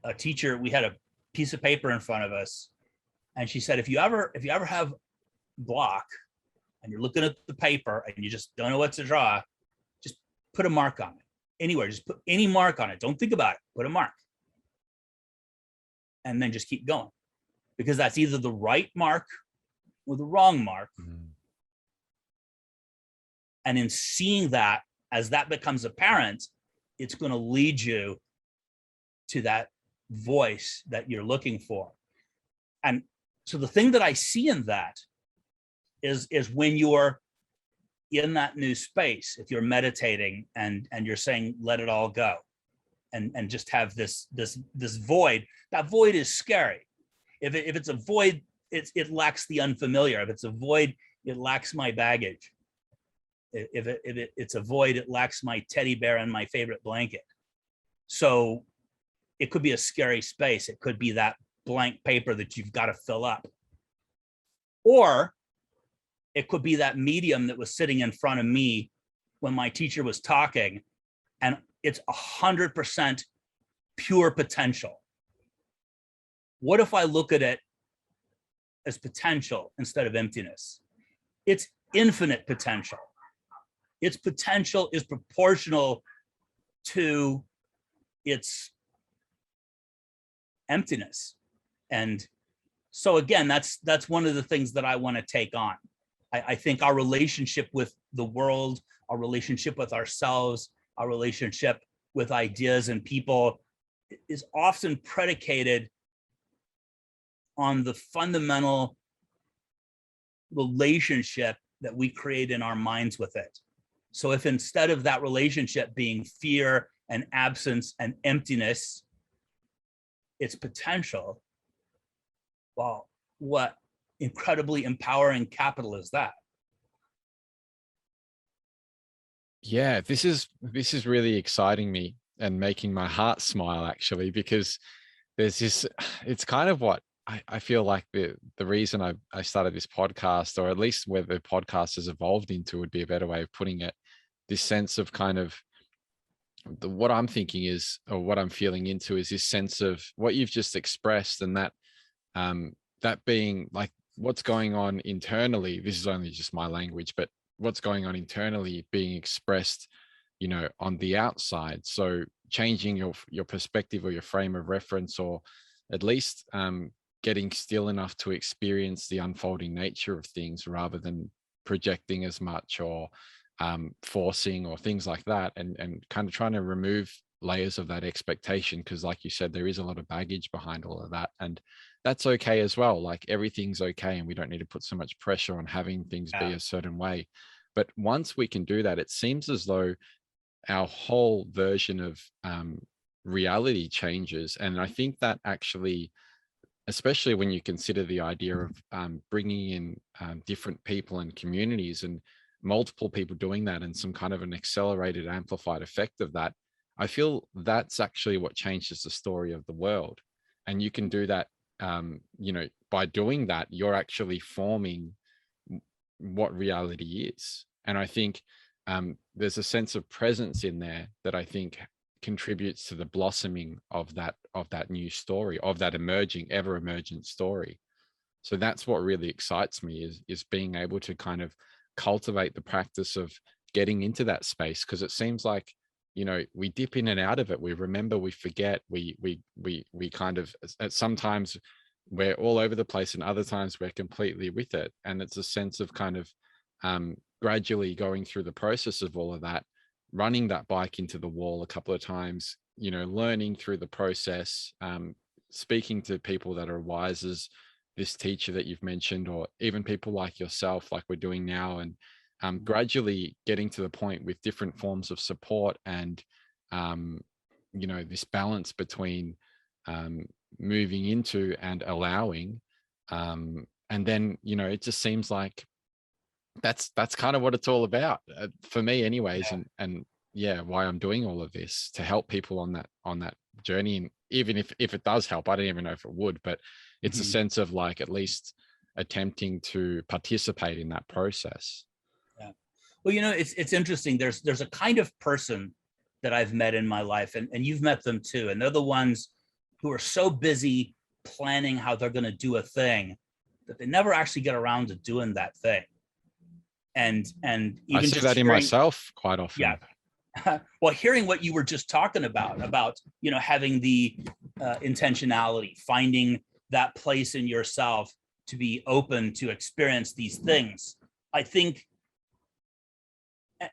a teacher, we had a piece of paper in front of us, and she said, if you ever have block and you're looking at the paper and you just don't know what to draw, just put a mark on it. Anywhere, just put any mark on it. Don't think about it, put a mark. And then just keep going. Because that's either the right mark or the wrong mark. Mm. And in seeing that, as that becomes apparent, it's going to lead you to that voice that you're looking for. And so the thing that I see in that is when you're in that new space, if you're meditating and you're saying, let it all go, and just have this void, that void is scary. If it's a void, it lacks the unfamiliar. If it's a void, it lacks my baggage. If it's a void, it lacks my teddy bear and my favorite blanket. So it could be a scary space. It could be that blank paper that you've got to fill up. Or it could be that medium that was sitting in front of me when my teacher was talking, and it's 100% pure potential. What if I look at it as potential instead of emptiness? It's infinite potential. Its potential is proportional to its emptiness. And so again, that's one of the things that I want to take on. I think our relationship with the world, our relationship with ourselves, our relationship with ideas and people is often predicated on the fundamental relationship that we create in our minds with it. So if instead of that relationship being fear and absence and emptiness, it's potential, well, what incredibly empowering capital is that? Yeah, this is really exciting me and making my heart smile, actually, because there's this, it's kind of what I feel like the reason I started this podcast, or at least where the podcast has evolved into, would be a better way of putting it. This sense of kind of what I'm thinking is, or what I'm feeling into, is this sense of what you've just expressed, and that being like what's going on internally. This is only just my language, but what's going on internally being expressed, on the outside. So changing your perspective or your frame of reference, or at least getting still enough to experience the unfolding nature of things, rather than projecting as much, or forcing, or things like that, and kind of trying to remove layers of that expectation, because like you said, there is a lot of baggage behind all of that, and that's okay as well. Like, everything's okay, and we don't need to put so much pressure on having things be a certain way. But once we can do that, it seems as though our whole version of reality changes. And I think that actually, especially when you consider the idea of bringing in different people and communities, and multiple people doing that, and some kind of an accelerated, amplified effect of that, I feel that's actually what changes the story of the world. And you can do that, by doing that, you're actually forming what reality is. And I think there's a sense of presence in there that I think contributes to the blossoming of that new story, of that ever emergent story. So that's what really excites me, is being able to kind of cultivate the practice of getting into that space, because it seems like, we dip in and out of it. We remember, we forget, we kind of, at sometimes we're all over the place, and other times we're completely with it. And it's a sense of kind of gradually going through the process of all of that, running that bike into the wall a couple of times, learning through the process, speaking to people that are wise as this teacher that you've mentioned, or even people like yourself, like we're doing now, and gradually getting to the point with different forms of support, and this balance between moving into and allowing, and then it just seems like that's kind of what it's all about, for me anyways. And yeah, why I'm doing all of this, to help people on that journey. And even if it does help, I don't even know if it would, but it's a sense of, like, at least attempting to participate in that process. Yeah. Well, it's interesting. There's a kind of person that I've met in my life, and you've met them too. And they're the ones who are so busy planning how they're going to do a thing that they never actually get around to doing that thing. And even I see that in myself quite often. Yeah. Well, hearing what you were just talking about having the intentionality, finding that place in yourself to be open to experience these things, I think,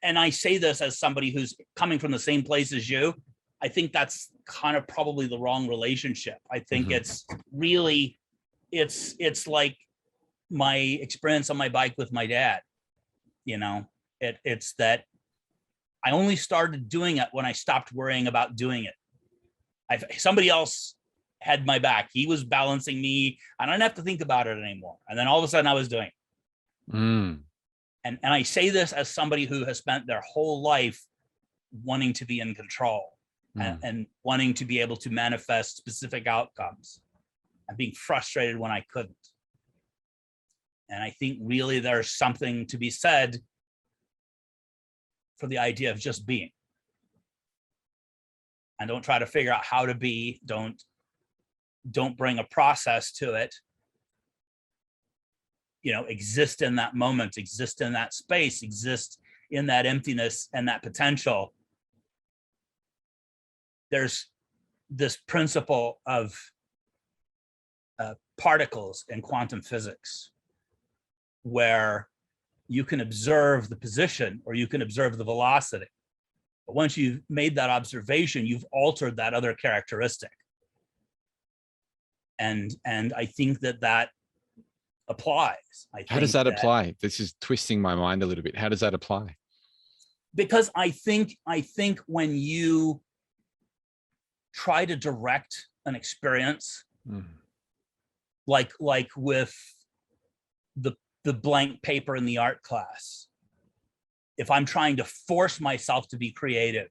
and I say this as somebody who's coming from the same place as you, I think that's kind of probably the wrong relationship. I think it's really, it's like my experience on my bike with my dad. It's that I only started doing it when I stopped worrying about doing it. Somebody else had my back. He was balancing me. I don't have to think about it anymore. And then all of a sudden I was doing it. And I say this as somebody who has spent their whole life wanting to be in control and wanting to be able to manifest specific outcomes, and being frustrated when I couldn't. And I think really there's something to be said for the idea of just being. And don't try to figure out how to be. Don't bring a process to it. Exist in that moment, exist in that space, exist in that emptiness and that potential. There's this principle of particles in quantum physics, where you can observe the position or you can observe the velocity. But once you've made that observation, you've altered that other characteristic. And I think that applies. I How does think that that apply? This is twisting my mind a little bit. How does that apply? because I think when you try to direct an experience, like with the blank paper in the art class, if I'm trying to force myself to be creative,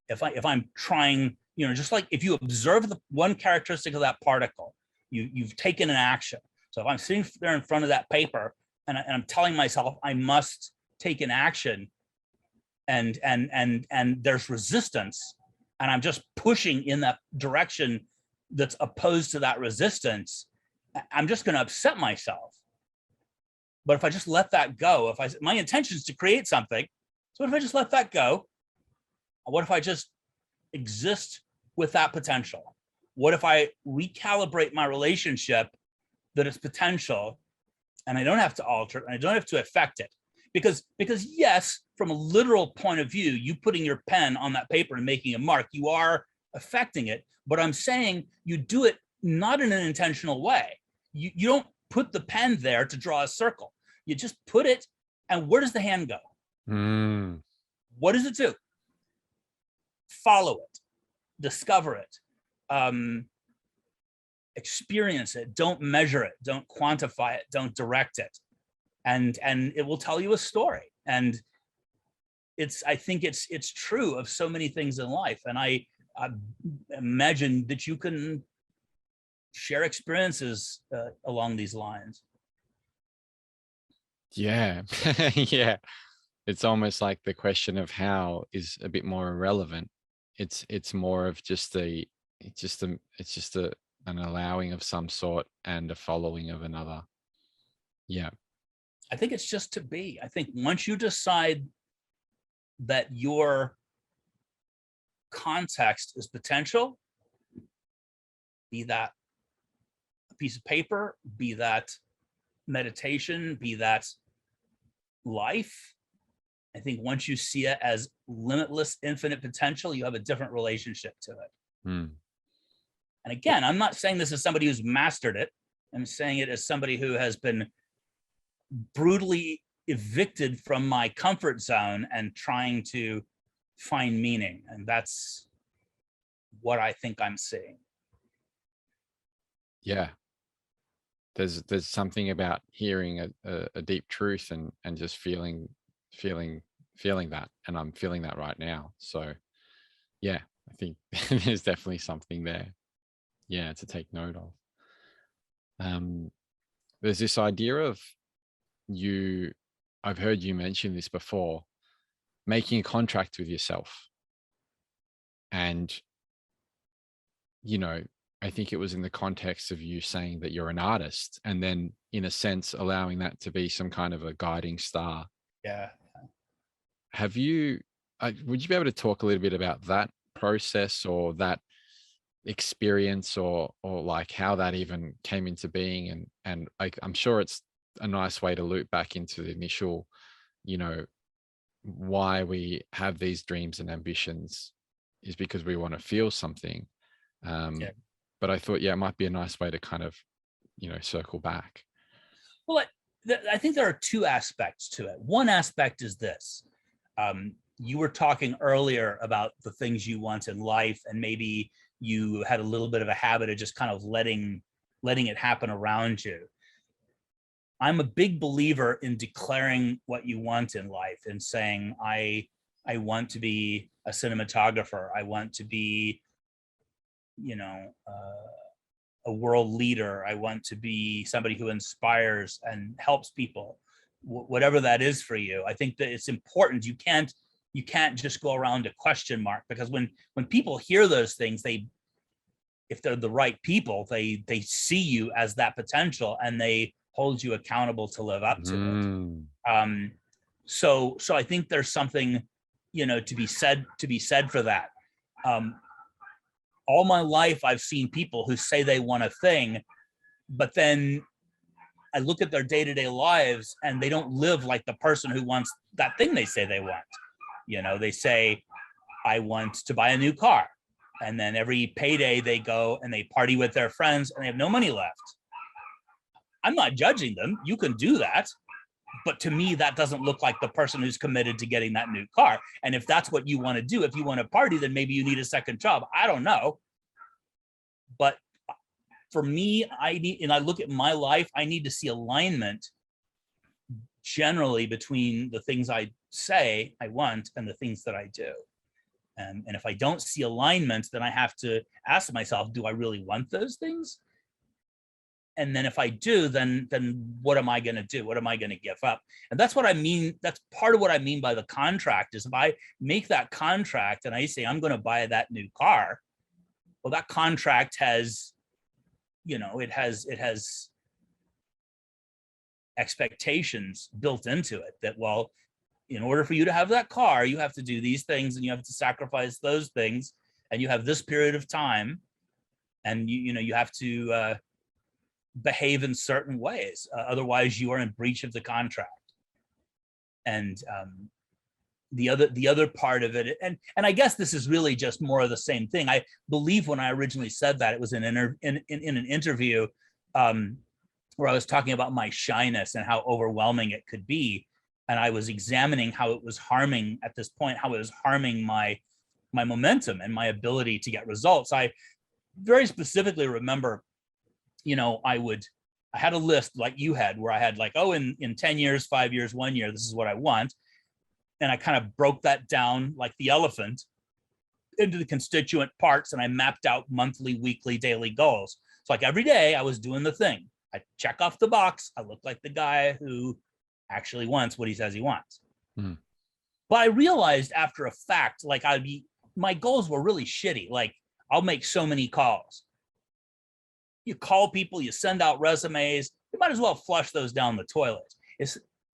if I'm trying, just like if you observe the one characteristic of that particle, you've taken an action. So if I'm sitting there in front of that paper and I'm telling myself I must take an action, and there's resistance, and I'm just pushing in that direction that's opposed to that resistance, I'm just going to upset myself. But if I just let that go, my intention is to create something, so what if I just let that go? What if I just exist with that potential? What if I recalibrate my relationship that it's potential, and I don't have to alter it, and I don't have to affect it? Because yes, from a literal point of view, you putting your pen on that paper and making a mark, you are affecting it. But I'm saying you do it not in an intentional way. You don't put the pen there to draw a circle. You just put it, and where does the hand go? What does it do? Follow it, discover it, experience it. Don't measure it, don't quantify it, don't direct it, and it will tell you a story. And I think it's true of so many things in life. And I imagine that you can share experiences along these lines. Yeah. Yeah. It's almost like the question of how is a bit more irrelevant. It's more of just an allowing of some sort and a following of another. Yeah. I think it's just to be. I think once you decide that your context is potential, be that a piece of paper, be that meditation, be that life, I think once you see it as limitless, infinite potential, you have a different relationship to it. And again, I'm not saying this as somebody who's mastered it. I'm saying it as somebody who has been brutally evicted from my comfort zone and trying to find meaning. And that's what I think I'm seeing. Yeah. There's something about hearing a deep truth and just feeling that, and I'm feeling that right now. So yeah, I think there's definitely something there, yeah, to take note of. There's this idea of I've heard you mention this before, making a contract with yourself. And I think it was in the context of you saying that you're an artist, and then in a sense allowing that to be some kind of a guiding star. Yeah. Would you be able to talk a little bit about that process or that experience, or like how that even came into being? And I'm sure it's a nice way to loop back into the initial, why we have these dreams and ambitions is because we want to feel something. Yeah. But I thought, yeah, it might be a nice way to kind of, circle back. Well, I think there are two aspects to it. One aspect is this. You were talking earlier about the things you want in life, and maybe you had a little bit of a habit of just kind of letting it happen around you. I'm a big believer in declaring what you want in life and saying, I want to be a cinematographer. I want to be, a world leader. I want to be somebody who inspires and helps people, whatever that is for you. I think that it's important. You can't just go around a question mark, because when people hear those things, if they're the right people, they see you as that potential, and they hold you accountable to live up to it. So I think there's something, to be said for that. All my life, I've seen people who say they want a thing, but then I look at their day-to-day lives and they don't live like the person who wants that thing they say they want. They say, I want to buy a new car. And then every payday they go and they party with their friends and they have no money left. I'm not judging them. You can do that. But to me, that doesn't look like the person who's committed to getting that new car. And if that's what you want to do, if you want to party, then maybe you need a second job. I don't know. But for me, I look at my life, I need to see alignment generally between the things I say I want and the things that I do. And if I don't see alignment, then I have to ask myself, do I really want those things? And then if I do, then what am I going to do? What am I going to give up? And that's what I mean. That's part of what I mean by the contract is if I make that contract and I say, I'm going to buy that new car, well, that contract has, it has expectations built into it that, well, in order for you to have that car, you have to do these things and you have to sacrifice those things. And you have this period of time and you have to behave in certain ways. Otherwise you are in breach of the contract. And the other part of it, and I guess this is really just more of the same thing. I believe when I originally said that, it was in an interview where I was talking about my shyness and how overwhelming it could be. And I was examining how it was harming at this point, how it was harming my momentum and my ability to get results. I very specifically remember, I had a list like you had where I had like, oh, in 10 years, 5 years, 1 year, this is what I want. And I kind of broke that down like the elephant into the constituent parts. And I mapped out monthly, weekly, daily goals. So like every day I was doing the thing. I check off the box. I look like the guy who actually wants what he says he wants. Mm. But I realized after a fact, like my goals were really shitty. Like I'll make so many calls. You call people, you send out resumes, you might as well flush those down the toilet.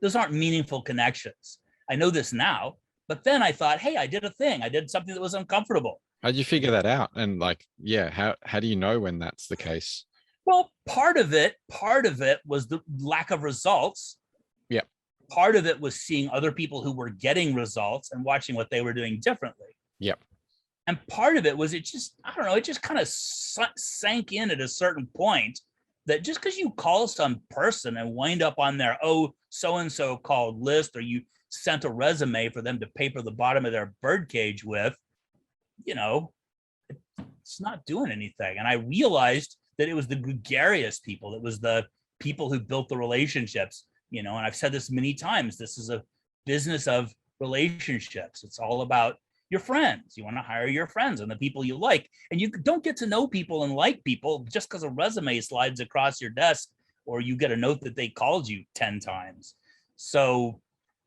Those aren't meaningful connections. I know this now, but then I thought, hey, I did a thing. I did something that was uncomfortable. How'd you figure that out? And like, yeah, how do you know when that's the case? Well, part of it was the lack of results. Yeah. Part of it was seeing other people who were getting results and watching what they were doing differently. Yep. And part of it was it just kind of sank in at a certain point that just because you call some person and wind up on their, so-and-so called list, or you sent a resume for them to paper the bottom of their birdcage with, it's not doing anything. And I realized that it was the gregarious people. It was the people who built the relationships, and I've said this many times, this is a business of relationships. It's all about your friends. You want to hire your friends and the people you like. And you don't get to know people and like people just because a resume slides across your desk or you get a note that they called you 10 times. So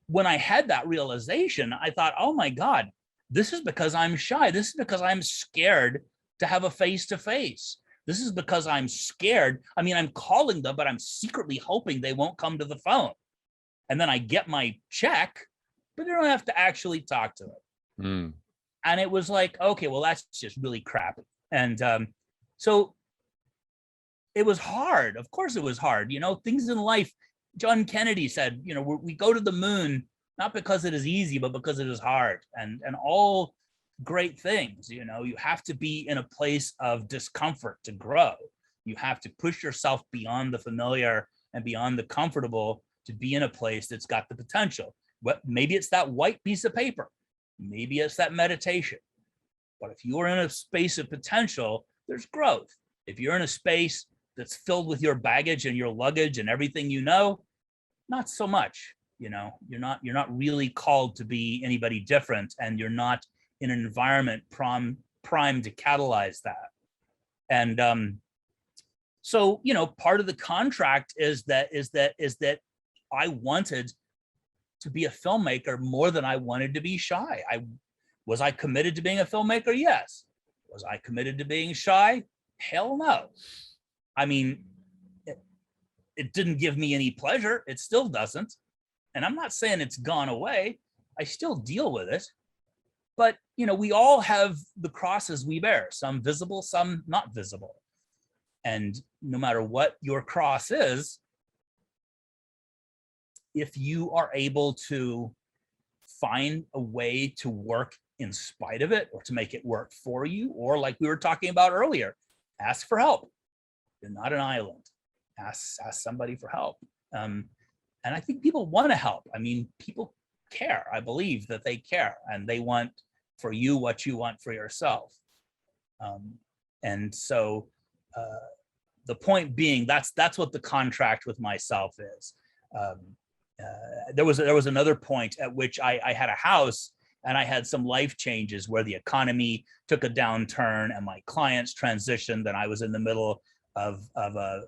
when I had that realization, I thought, oh my God, this is because I'm shy. This is because I'm scared to have a face-to-face. This is because I'm scared. I mean, I'm calling them, but I'm secretly hoping they won't come to the phone. And then I get my check, but they don't have to actually talk to it. Mm. And it was like, okay, well, that's just really crappy. And so it was hard. Of course it was hard. Things in life, John Kennedy said, we go to the moon, not because it is easy, but because it is hard. And all great things, you have to be in a place of discomfort to grow. You have to push yourself beyond the familiar and beyond the comfortable to be in a place that's got the potential. But maybe it's that white piece of paper. Maybe it's that meditation. But if you're in a space of potential, there's growth. If you're in a space that's filled with your baggage and your luggage and everything not so much. You're not really called to be anybody different, and you're not in an environment primed to catalyze that. And so part of the contract is that I wanted to be a filmmaker more than I wanted to be shy. Was I committed to being a filmmaker? Yes. Was I committed to being shy? Hell no. I mean, it didn't give me any pleasure. It still doesn't. And I'm not saying it's gone away. I still deal with it. But, we all have the crosses we bear, some visible, some not visible. And no matter what your cross is, if you are able to find a way to work in spite of it or to make it work for you, or like we were talking about earlier, ask for help. You're not an island. Ask somebody for help. And I think people want to help. I mean, people care. I believe that they care, and they want for you what you want for yourself. And so the point being, that's what the contract with myself is. There was another point at which I had a house and I had some life changes where the economy took a downturn and my clients transitioned, and I was in the middle of a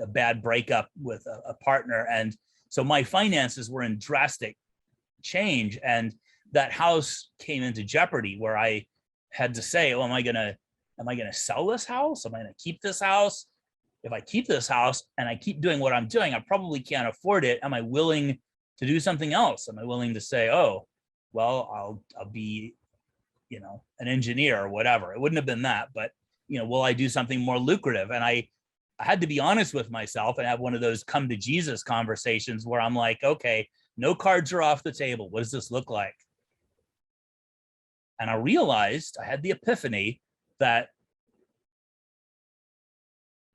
bad breakup with a partner, and so my finances were in drastic change, and that house came into jeopardy where I had to say, oh, am I gonna sell this house? Am I gonna keep this house? If I keep this house and I keep doing what I'm doing, I probably can't afford it. Am I willing to do something else? Am I willing to say, oh, well, I'll be, an engineer or whatever? It wouldn't have been that, but will I do something more lucrative? And I had to be honest with myself and have one of those come to Jesus conversations where I'm like, okay, no cards are off the table. What does this look like? And I realized, I had the epiphany that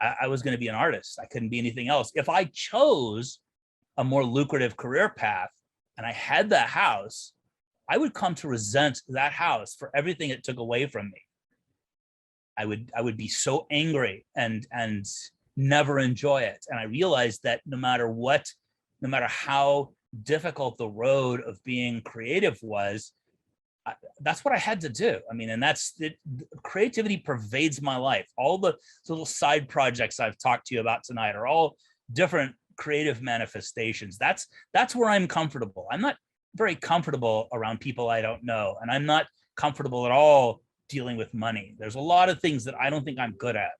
I was going to be an artist. I couldn't be anything else. If I chose a more lucrative career path and I had that house, I would come to resent that house for everything it took away from me. I would be so angry and never enjoy it. And I realized that no matter how difficult the road of being creative was, that's what I had to do. I mean, and that's it. Creativity pervades my life. All the little side projects I've talked to you about tonight are all different creative manifestations. That's where I'm comfortable. I'm not very comfortable around people I don't know, and I'm not comfortable at all dealing with money. There's a lot of things that I don't think I'm good at,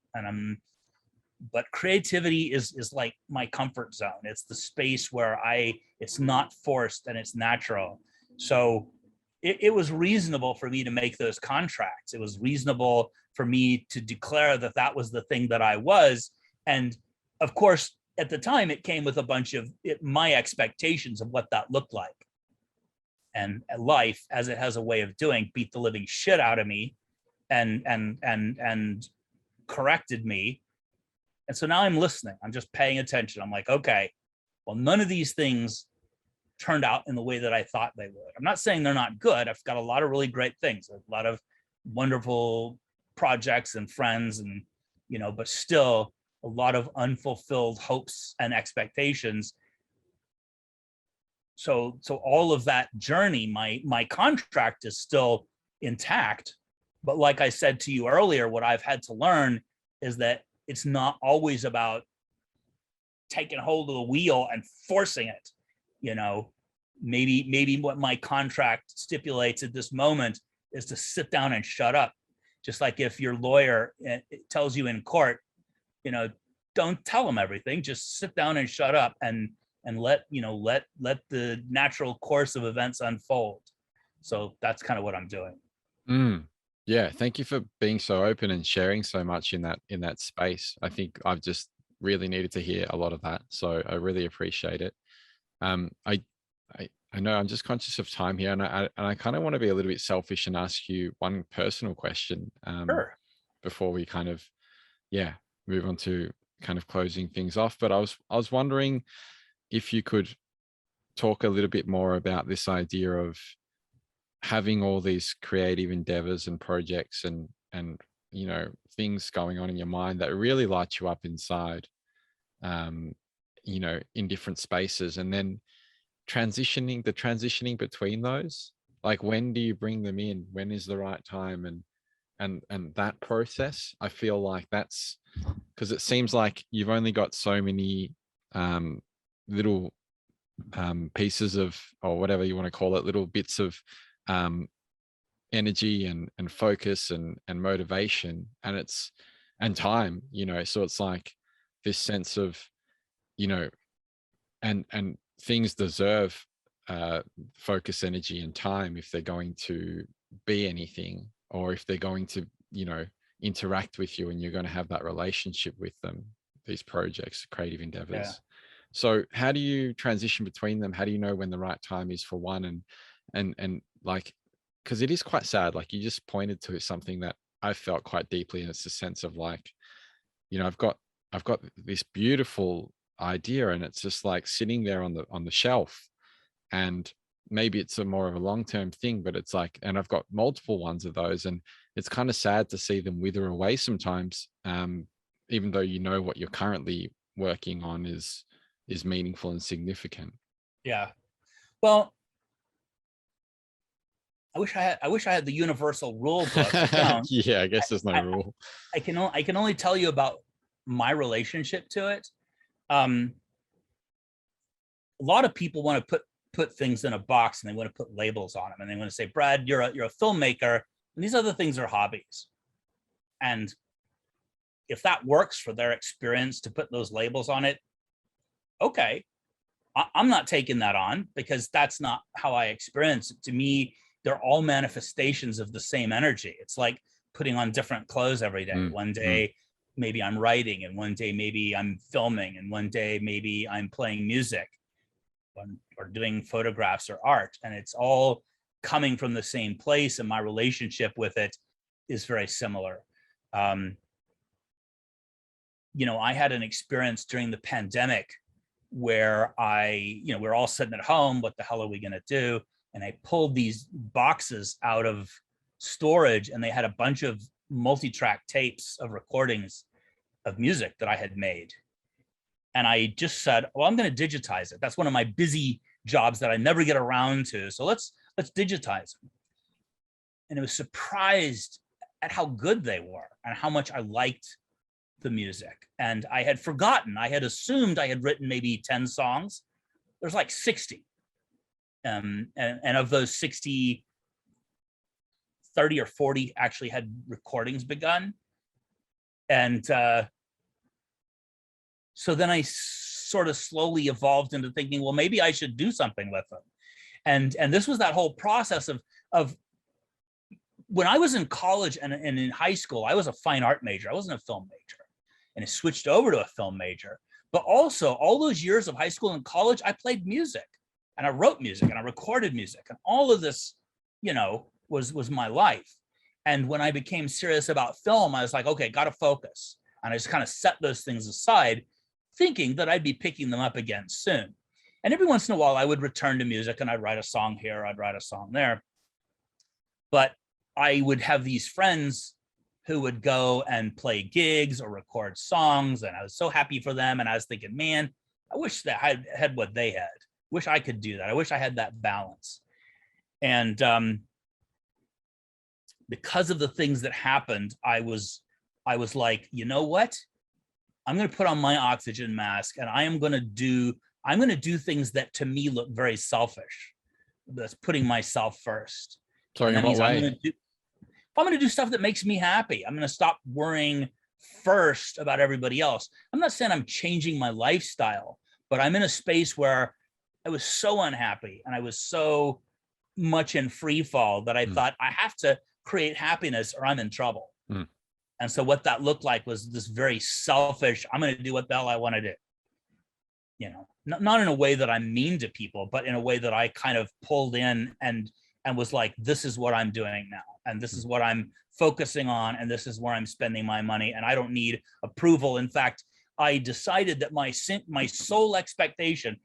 but creativity is like my comfort zone. It's the space where it's not forced and it's natural. So it was reasonable for me to make those contracts. It was reasonable for me to declare that that was the thing that I was. And of course, at the time, it came with a bunch of my expectations of what that looked like. And life, as it has a way of doing, beat the living shit out of me and corrected me. And so now I'm listening. I'm just paying attention. I'm like, okay, well, none of these things turned out in the way that I thought they would. I'm not saying they're not good. I've got a lot of really great things, a lot of wonderful projects and friends, and but still a lot of unfulfilled hopes and expectations. So all of that journey, my contract is still intact. But like I said to you earlier, what I've had to learn is that it's not always about taking hold of the wheel and forcing it. Maybe what my contract stipulates at this moment is to sit down and shut up. Just like if your lawyer tells you in court, don't tell them everything, just sit down and shut up and let the natural course of events unfold. So that's kind of what I'm doing. Yeah, thank you for being so open and sharing so much in that space. I think I've just really needed to hear a lot of that, so I really appreciate it. I know I'm just conscious of time here, and I kind of want to be a little bit selfish and ask you one personal question Sure. before we kind of move on to kind of closing things off. But I was wondering if you could talk a little bit more about this idea of having all these creative endeavors and projects and things going on in your mind that really light you up inside, in different spaces, and then transitioning between those. Like, when do you bring them in? When is the right time? And that process, I feel like that's because it seems like you've only got so many little pieces of, or whatever you want to call it, little bits of energy and focus and motivation, and time, so it's like this sense of, and things deserve focus, energy, and time if they're going to be anything, or if they're going to interact with you and you're going to have that relationship with them, these projects, creative endeavors. Yeah. So how do you transition between them? How do you know when the right time is for one and like because it is quite sad. Like you just pointed to something that I felt quite deeply, and it's a sense of like, I've got this beautiful idea, and it's just like sitting there on the shelf, and maybe it's a more of a long-term thing, but it's like, and I've got multiple ones of those, and it's kind of sad to see them wither away sometimes, even though what you're currently working on is meaningful and significant. Yeah. Well, I wish I had the universal rule book. I don't. Yeah, I guess there's no I, rule. I can only tell you about my relationship to it. Um, a lot of people want to put things in a box, and they want to put labels on them, and they want to say, Brad, you're a filmmaker, and these other things are hobbies. And if that works for their experience to put those labels on it, okay. I'm not taking that on, because that's not how I experience it. To me, they're all manifestations of the same energy. It's like putting on different clothes every day. Mm, One mm, day, maybe I'm writing, and one day, maybe I'm filming, and one day, maybe I'm playing music, or doing photographs or art. And it's all coming from the same place. And my relationship with it is very similar. Um, I had an experience during the pandemic where we're all sitting at home. What the hell are we going to do? And I pulled these boxes out of storage, and they had a bunch of multi-track tapes of recordings of music that I had made. And I just said, well, I'm going to digitize it. That's one of my busy jobs that I never get around to. So let's digitize them. And I was surprised at how good they were and how much I liked the music. And I had forgotten, I had assumed I had written maybe 10 songs. There's like 60. And of those 60, 30 or 40 actually had recordings begun. And so then I sort of slowly evolved into thinking, well, maybe I should do something with them. And this was that whole process of when I was in college and in high school. I was a fine art major. I wasn't a film major. And I switched over to a film major. But also, all those years of high school and college, I played music, and I wrote music, and I recorded music, and all of this, was my life. And when I became serious about film, I was like, okay, got to focus. And I just kind of set those things aside, thinking that I'd be picking them up again soon. And every once in a while, I would return to music, and I'd write a song here, I'd write a song there. But I would have these friends who would go and play gigs or record songs, and I was so happy for them. And I was thinking, man, I wish that I had what they had. Wish I could do that. I wish I had that balance. And because of the things that happened, I was like, you know what? I'm going to put on my oxygen mask, and I'm going to do things that to me look very selfish. That's putting myself first. sorry, And in that what means way? I'm going to do stuff that makes me happy. I'm going to stop worrying first about everybody else. I'm not saying I'm changing my lifestyle, but I'm in a space where I was so unhappy, and I was so much in free fall, that I thought I have to create happiness or I'm in trouble. Mm. And so what that looked like was this very selfish, I'm going to do what the hell I want to do. Not in a way that I'm mean to people, but in a way that I kind of pulled in and was like, this is what I'm doing now, and this is what I'm focusing on, and this is where I'm spending my money, and I don't need approval. In fact, I decided that my sole expectation,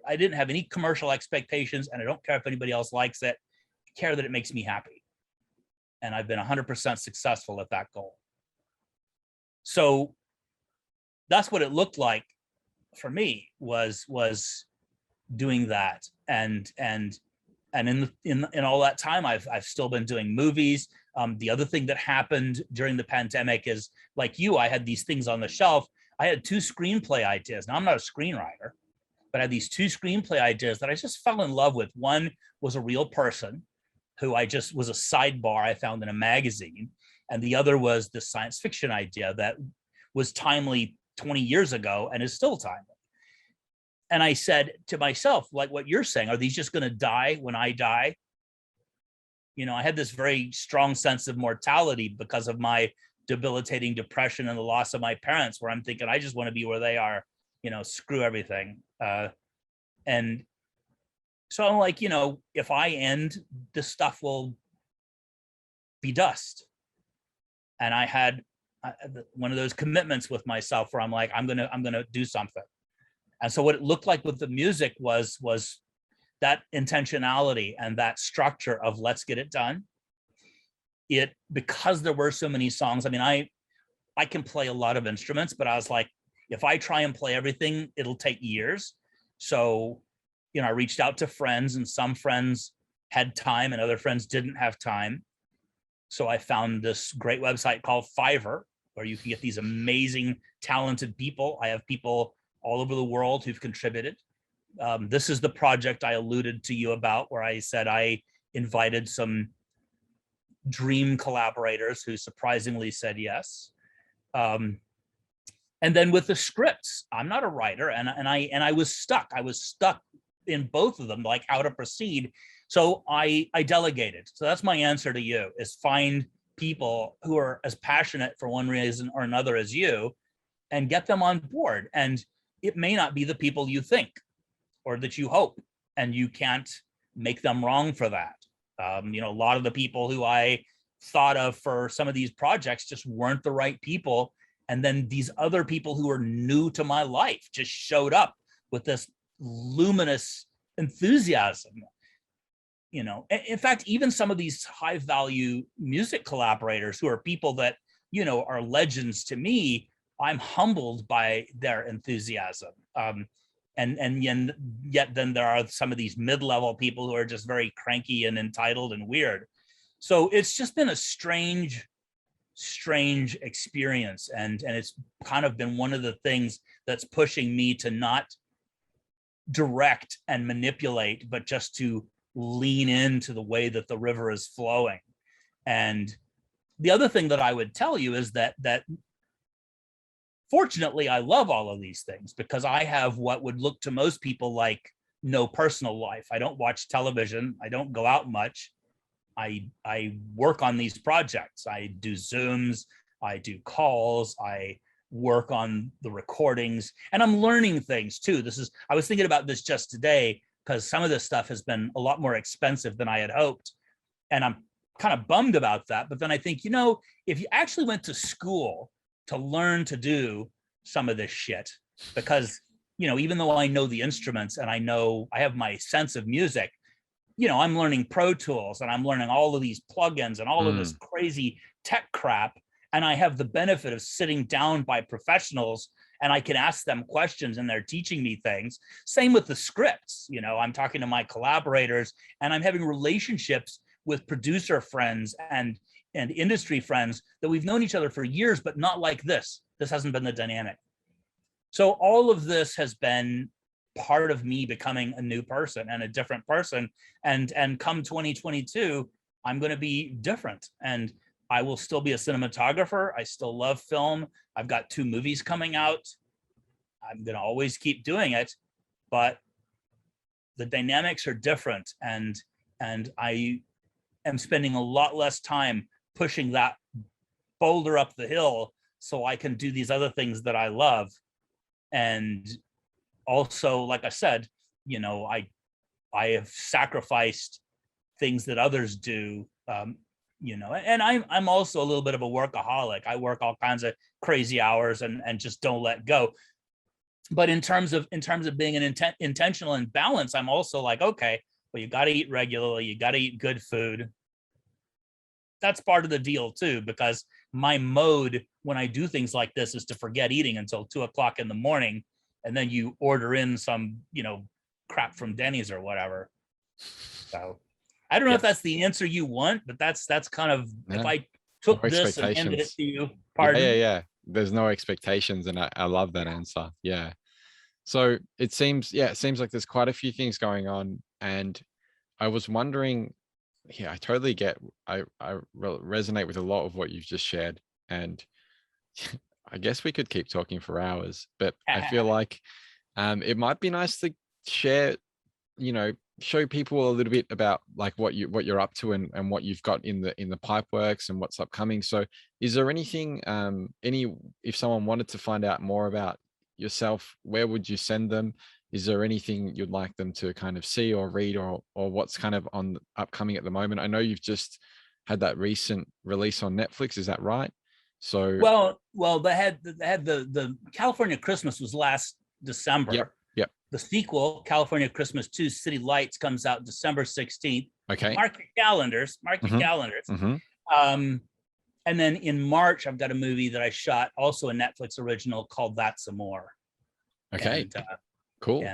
I didn't have any commercial expectations, and I don't care if anybody else likes it. I care that it makes me happy. And I've been 100% successful at that goal. So that's what it looked like for me, was doing that. And in all that time, I've still been doing movies. The other thing that happened during the pandemic is, like you, I had these things on the shelf. I had 2 screenplay ideas. Now, I'm not a screenwriter, but I had these 2 screenplay ideas that I just fell in love with. One was a real person who I just was a sidebar I found in a magazine. And the other was the science fiction idea that was timely 20 years ago and is still timely. And I said to myself, like what you're saying, are these just going to die when I die? I had this very strong sense of mortality because of my debilitating depression and the loss of my parents, where I'm thinking, I just want to be where they are, screw everything. And so I'm like, if I end, this stuff will be dust. And I had one of those commitments with myself where I'm like, I'm gonna do something. And so what it looked like with the music was that intentionality and that structure of let's get it done. It, because there were so many songs. I mean, I can play a lot of instruments, but I was like, if I try and play everything, it'll take years. So, I reached out to friends, and some friends had time and other friends didn't have time. So I found this great website called Fiverr, where you can get these amazing, talented people. I have people all over the world who've contributed. This is the project I alluded to you about, where I said I invited some dream collaborators who surprisingly said yes. And then with the scripts, I'm not a writer, and I was stuck. I was stuck in both of them, like how to proceed. So I delegated. So that's my answer to you: is find people who are as passionate for one reason or another as you, and get them on board. And it may not be the people you think or that you hope, and you can't make them wrong for that. A lot of the people who I thought of for some of these projects just weren't the right people. And then these other people who are new to my life just showed up with this luminous enthusiasm. In fact, even some of these high value music collaborators who are people that, are legends to me, I'm humbled by their enthusiasm. And yet then there are some of these mid-level people who are just very cranky and entitled and weird. So it's just been a strange experience. And it's kind of been one of the things that's pushing me to not direct and manipulate, but just to lean into the way that the river is flowing. And the other thing that I would tell you is that fortunately, I love all of these things because I have what would look to most people like no personal life. I don't watch television. I don't go out much. I work on these projects. I do Zooms. I do calls. I work on the recordings, and I'm learning things too. I was thinking about this just today because some of this stuff has been a lot more expensive than I had hoped. And I'm kind of bummed about that. But then I think, if you actually went to school to learn to do some of this shit, because, even though I know the instruments and I have my sense of music, I'm learning Pro Tools and I'm learning all of these plugins and all of this crazy tech crap. And I have the benefit of sitting down by professionals, and I can ask them questions and they're teaching me things. Same with the scripts. I'm talking to my collaborators, and I'm having relationships with producer friends and industry friends that we've known each other for years, but not like this. This hasn't been the dynamic. So all of this has been part of me becoming a new person and a different person. And come 2022, I'm going to be different. And I will still be a cinematographer. I still love film. I've got 2 movies coming out. I'm going to always keep doing it, but the dynamics are different. And I am spending a lot less time pushing that boulder up the hill so I can do these other things that I love. And also, like I said, I have sacrificed things that others do, and I'm also a little bit of a workaholic. I work all kinds of crazy hours and just don't let go. But in terms of being an intentional and balanced, I'm also like, okay, well, you got to eat regularly, you got to eat good food. That's part of the deal too, because my mode when I do things like this is to forget eating until 2:00 in the morning, and then you order in some, crap from Denny's or whatever. So I don't know if that's the answer you want, but that's kind of, if I took this and handed it to you, pardon? Yeah. There's no expectations, and I love that answer. Yeah. So it seems like there's quite a few things going on, and I was wondering, I totally get, I resonate with a lot of what you've just shared, and I guess we could keep talking for hours, but I feel like it might be nice to share, show people a little bit about like what you're up to, and what you've got in the pipe works and what's upcoming. So is there anything, if someone wanted to find out more about yourself, where would you send them? Is there anything you'd like them to kind of see or read, or what's kind of on upcoming at the moment? I know you've just had that recent release on Netflix. Is that right? So Well, they had the California Christmas was last yep, December. yep. The sequel, California Christmas 2 City Lights, comes out December 16th. Okay. Mark your calendars. Mark your calendars. Um, and then in March, I've got a movie that I shot, also a Netflix original called That's More. Okay. Cool.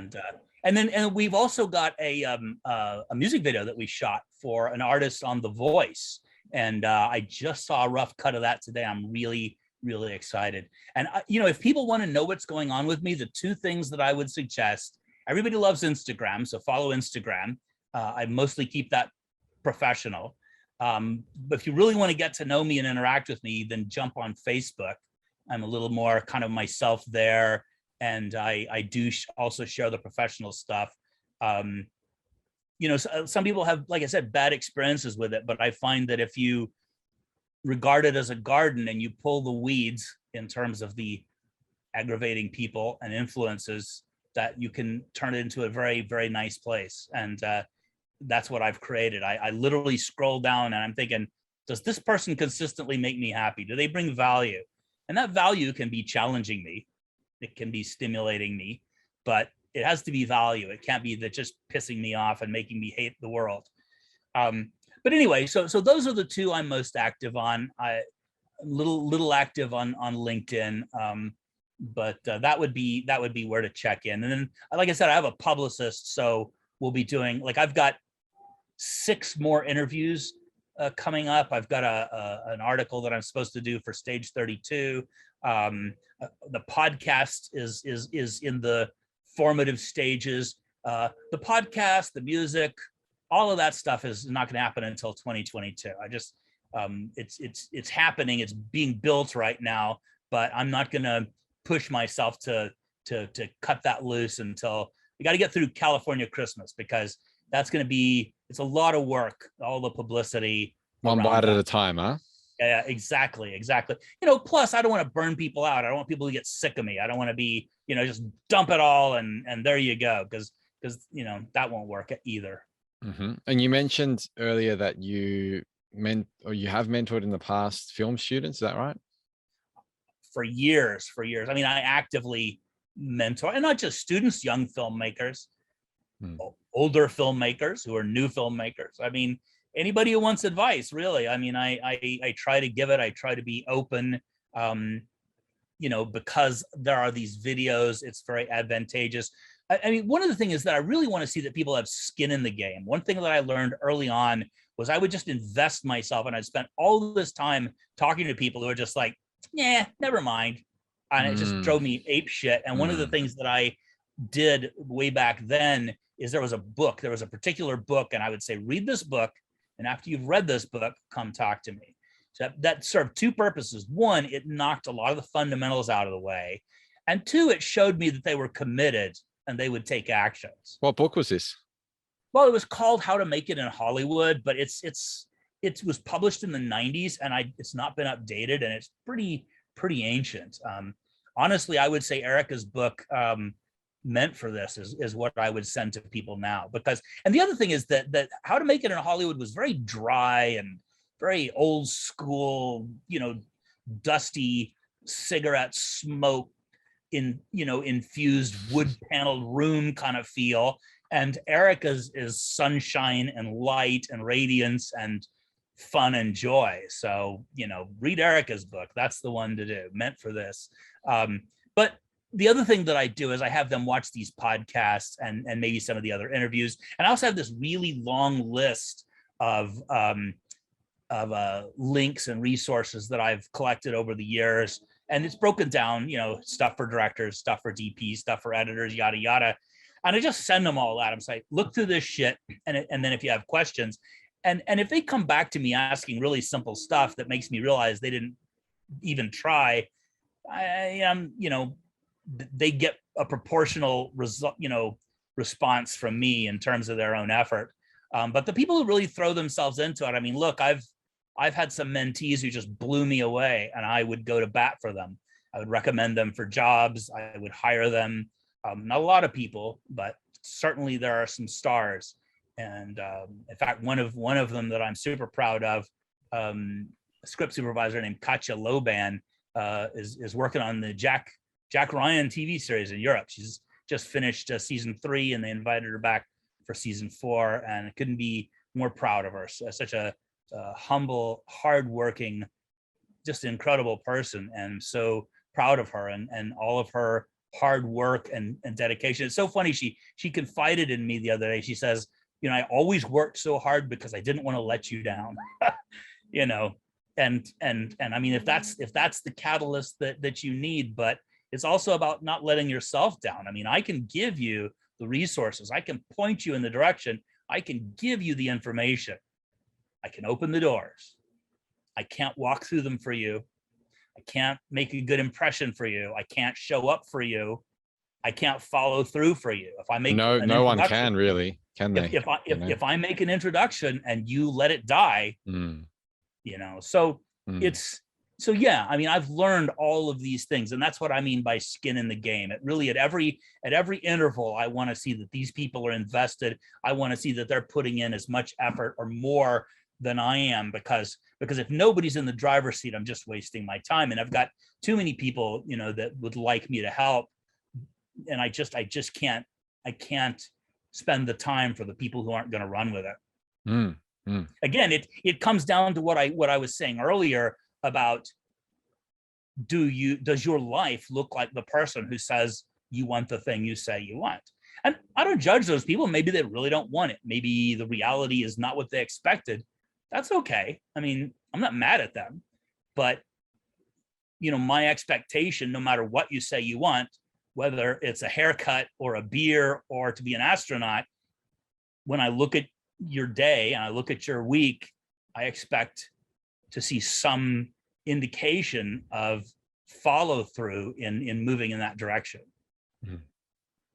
And then we've also got a music video that we shot for an artist on The Voice, and I just saw a rough cut of that today. I'm really excited. And if people want to know what's going on with me, the two things that I would suggest: everybody loves Instagram, so follow Instagram. I mostly keep that professional. But if you really want to get to know me and interact with me, then jump on Facebook. I'm a little more kind of myself there. And I do also share the professional stuff. Some people have, like I said, bad experiences with it, but I find that if you regard it as a garden and you pull the weeds in terms of the aggravating people and influences, that you can turn it into a very, very nice place. And that's what I've created. I literally scroll down and I'm thinking, does this person consistently make me happy? Do they bring value? And that value can be challenging me. It can be stimulating me, but it has to be value. It can't be that just pissing me off and making me hate the world. But anyway, so those are the two I'm most active on. I little active on LinkedIn, but that would be where to check in. And then, like I said, I have a publicist, so we'll be doing, like, I've got 6 more interviews coming up. I've got an article that I'm supposed to do for Stage 32. The podcast is in the formative stages. The podcast, the music, all of that stuff is not going to happen until 2022. I just it's happening. It's being built right now, but I'm not going to push myself to cut that loose until we got to get through California Christmas, because that's going to be, it's a lot of work, all the publicity. One bite at a time, huh? Yeah, exactly. Plus I don't want to burn people out. I don't want people to get sick of me. I don't want to be, just dump it all and there you go. Because that won't work either. And you mentioned earlier that you have mentored in the past film students. Is that right? For years. I mean, I actively mentor, and not just students, young filmmakers, older filmmakers who are new filmmakers. I mean, anybody who wants advice, really. I mean, I try to give it. I try to be open, because there are these videos, it's very advantageous. I mean, one of the things is that I really want to see that people have skin in the game. One thing that I learned early on was I would just invest myself, and I'd spend all this time talking to people who are just like, yeah, never mind. And it just drove me ape shit. And one of the things that I did way back then is there was a particular book, and I would say, read this book, and after you've read this book, come talk to me. So that served 2 purposes. 1, it knocked a lot of the fundamentals out of the way. And 2, it showed me that they were committed and they would take actions. What book was this? Well, it was called How to Make It in Hollywood, but it was published in the 90s, and it's not been updated, and it's pretty ancient. Honestly, I would say Erica's book, meant for this, is what I would send to people now. And the other thing is that How to Make It in Hollywood was very dry and very old school, dusty cigarette smoke infused wood paneled room kind of feel. And Erica's is sunshine and light and radiance and fun and joy. So, read Erica's book. That's the one to do, meant for this. But the other thing that I do is I have them watch these podcasts and maybe some of the other interviews. And I also have this really long list of links and resources that I've collected over the years. And it's broken down, stuff for directors, stuff for DPs, stuff for editors, yada, yada. And I just send them all out. I'm saying, look through this shit. And then if you have questions, and if they come back to me asking really simple stuff that makes me realize they didn't even try, they get a proportional response from me in terms of their own effort. But the people who really throw themselves into it, I mean, look, I've had some mentees who just blew me away, and I would go to bat for them. I would recommend them for jobs. I would hire them. Not a lot of people, but certainly there are some stars. And in fact, one of them that I'm super proud of script supervisor named Katja Loban is working on the Jack Ryan TV series in Europe. She's just finished season 3, and they invited her back for season 4, and I couldn't be more proud of her. Such a humble, hardworking, just incredible person, and so proud of her and all of her hard work and dedication. It's so funny. She confided in me the other day. She says, I always worked so hard because I didn't want to let you down. And I mean, if that's the catalyst that you need, but it's also about not letting yourself down. I mean, I can give you the resources, I can point you in the direction, I can give you the information, I can open the doors. I can't walk through them for you. I can't make a good impression for you. I can't show up for you. I can't follow through for you. If I make no one can really, can they? If I make an introduction and you let it die, so so yeah, I mean, I've learned all of these things, and that's what I mean by skin in the game. It really, at every interval, I want to see that these people are invested. I want to see that they're putting in as much effort or more than I am, because if nobody's in the driver's seat, I'm just wasting my time. And I've got too many people, that would like me to help, and I can't spend the time for the people who aren't going to run with it. Again, it comes down to what I was saying earlier about, does your life look like the person who says you want the thing you say you want? And I don't judge those people. Maybe they really don't want it. Maybe the reality is not what they expected. That's okay. I mean, I'm not mad at them, but my expectation, no matter what you say you want, whether it's a haircut or a beer or to be an astronaut, when I look at your day and I look at your week, I expect to see some indication of follow through in moving in that direction.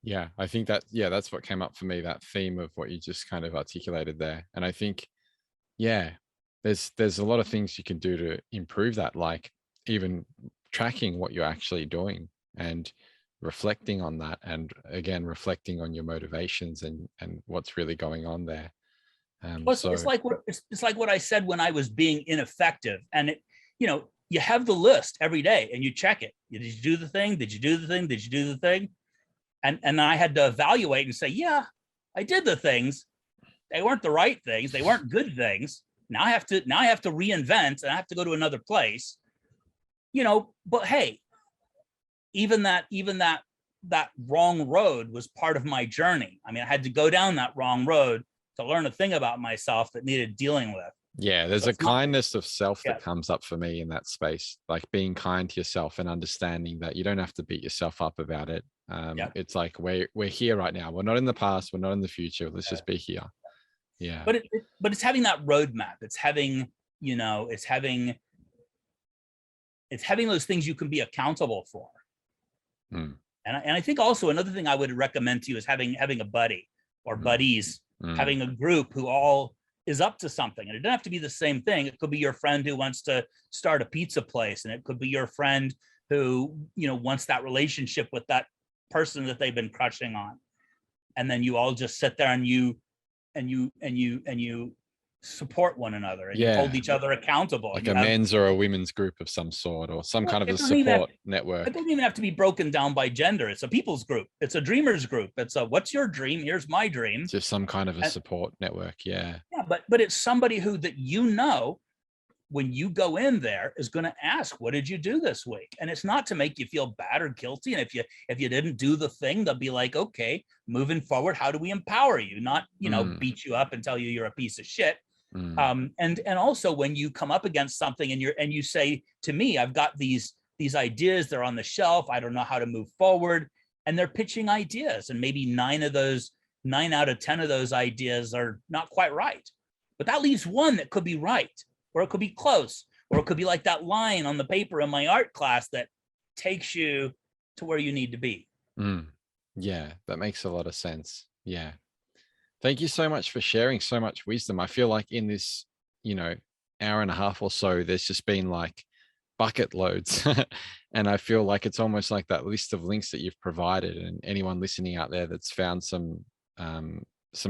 Yeah, I think that's what came up for me, that theme of what you just kind of articulated there. And I think, there's a lot of things you can do to improve that, like even tracking what you're actually doing and reflecting on that, and again, reflecting on your motivations and what's really going on there. It's like what I said when I was being ineffective, and you have the list every day and you check it. Did you do the thing? Did you do the thing? Did you do the thing? And I had to evaluate and say, yeah, I did the things. They weren't the right things. They weren't good things. Now I have to reinvent, and I have to go to another place. But hey, even that wrong road was part of my journey. I mean, I had to go down that wrong road to learn a thing about myself that needed dealing with. Yeah, there's a kindness of self that comes up for me in that space, like being kind to yourself and understanding that you don't have to beat yourself up about it. It's like we're here right now. We're not in the past. We're not in the future. Let's just be here. Yeah. But it's having that roadmap. It's having those things you can be accountable for. And I think also another thing I would recommend to you is having a buddy or buddies, having a group who all is up to something. And it doesn't have to be the same thing. It could be your friend who wants to start a pizza place, and it could be your friend who wants that relationship with that person that they've been crushing on. And then you all just sit there and you support one another, and you hold each other accountable. Like a men's or a women's group of some sort, or some kind of a support network. It doesn't even have to be broken down by gender. It's a people's group. It's a dreamers group. It's a, what's your dream? Here's my dream. Just some kind of a support network. Yeah. Yeah, but it's somebody who that when you go in there is going to ask, what did you do this week? And it's not to make you feel bad or guilty. And if you didn't do the thing, they'll be like, okay, moving forward, how do we empower you? Not, beat you up and tell you you're a piece of shit. And also when you come up against something and you say to me, I've got these ideas, they're on the shelf, I don't know how to move forward, and they're pitching ideas, and maybe 9 out of 10 of those ideas are not quite right, but that leaves one that could be right, or it could be close, or it could be like that line on the paper in my art class that takes you to where you need to be. Yeah, that makes a lot of sense. Yeah. Thank you so much for sharing so much wisdom. I feel like in this, hour and a half or so, there's just been like bucket loads. And I feel like it's almost like that list of links that you've provided, and anyone listening out there that's found some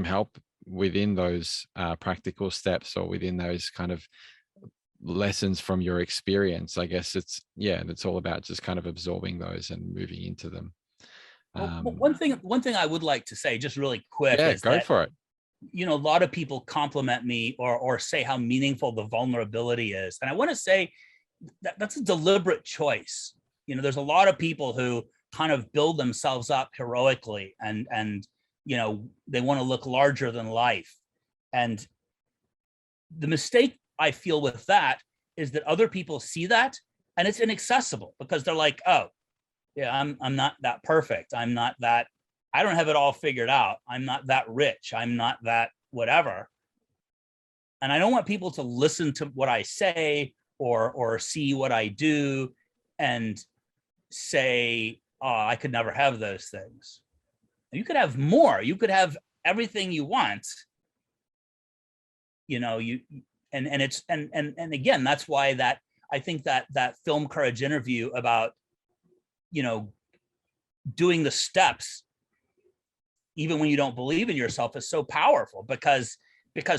help within those practical steps, or within those kind of lessons from your experience. I guess it's all about just kind of absorbing those and moving into them. Well, one thing I would like to say just really quick Yeah, is go that, for it. a lot of people compliment me or say how meaningful the vulnerability is. And I want to say that that's a deliberate choice. There's a lot of people who kind of build themselves up heroically and they want to look larger than life. And the mistake I feel with that is that other people see that and it's inaccessible because they're like, oh, yeah, I'm not that perfect. I don't have it all figured out. I'm not that rich. I'm not that whatever. And I don't want people to listen to what I say or see what I do and say, oh, I could never have those things. You could have more. You could have everything you want. You and it's and again, that's why that I think that Film Courage interview about doing the steps even when you don't believe in yourself is so powerful because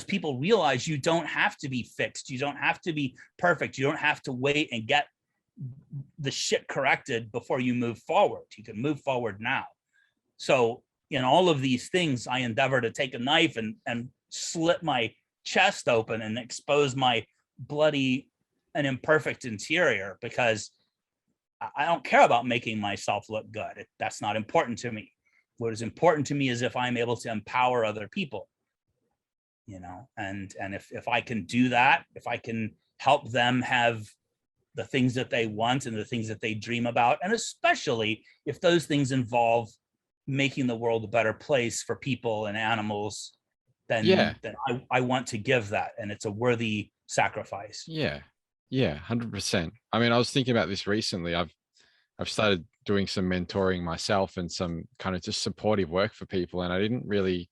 people realize you don't have to be fixed, you don't have to be perfect, you don't have to wait and get the shit corrected before you move forward. You can move forward now. So in all of these things, I endeavor to take a knife and slit my chest open and expose my bloody and imperfect interior because I don't care about making myself look good. That's not important to me. What is important to me is if I'm able to empower other people, and if I can do that, if I can help them have the things that they want and the things that they dream about, and especially if those things involve making the world a better place for people and animals, Yeah. then I want to give that, and it's a worthy sacrifice. Yeah. Yeah. 100%. I mean, I was thinking about this recently. I've started doing some mentoring myself and some kind of just supportive work for people. And I didn't really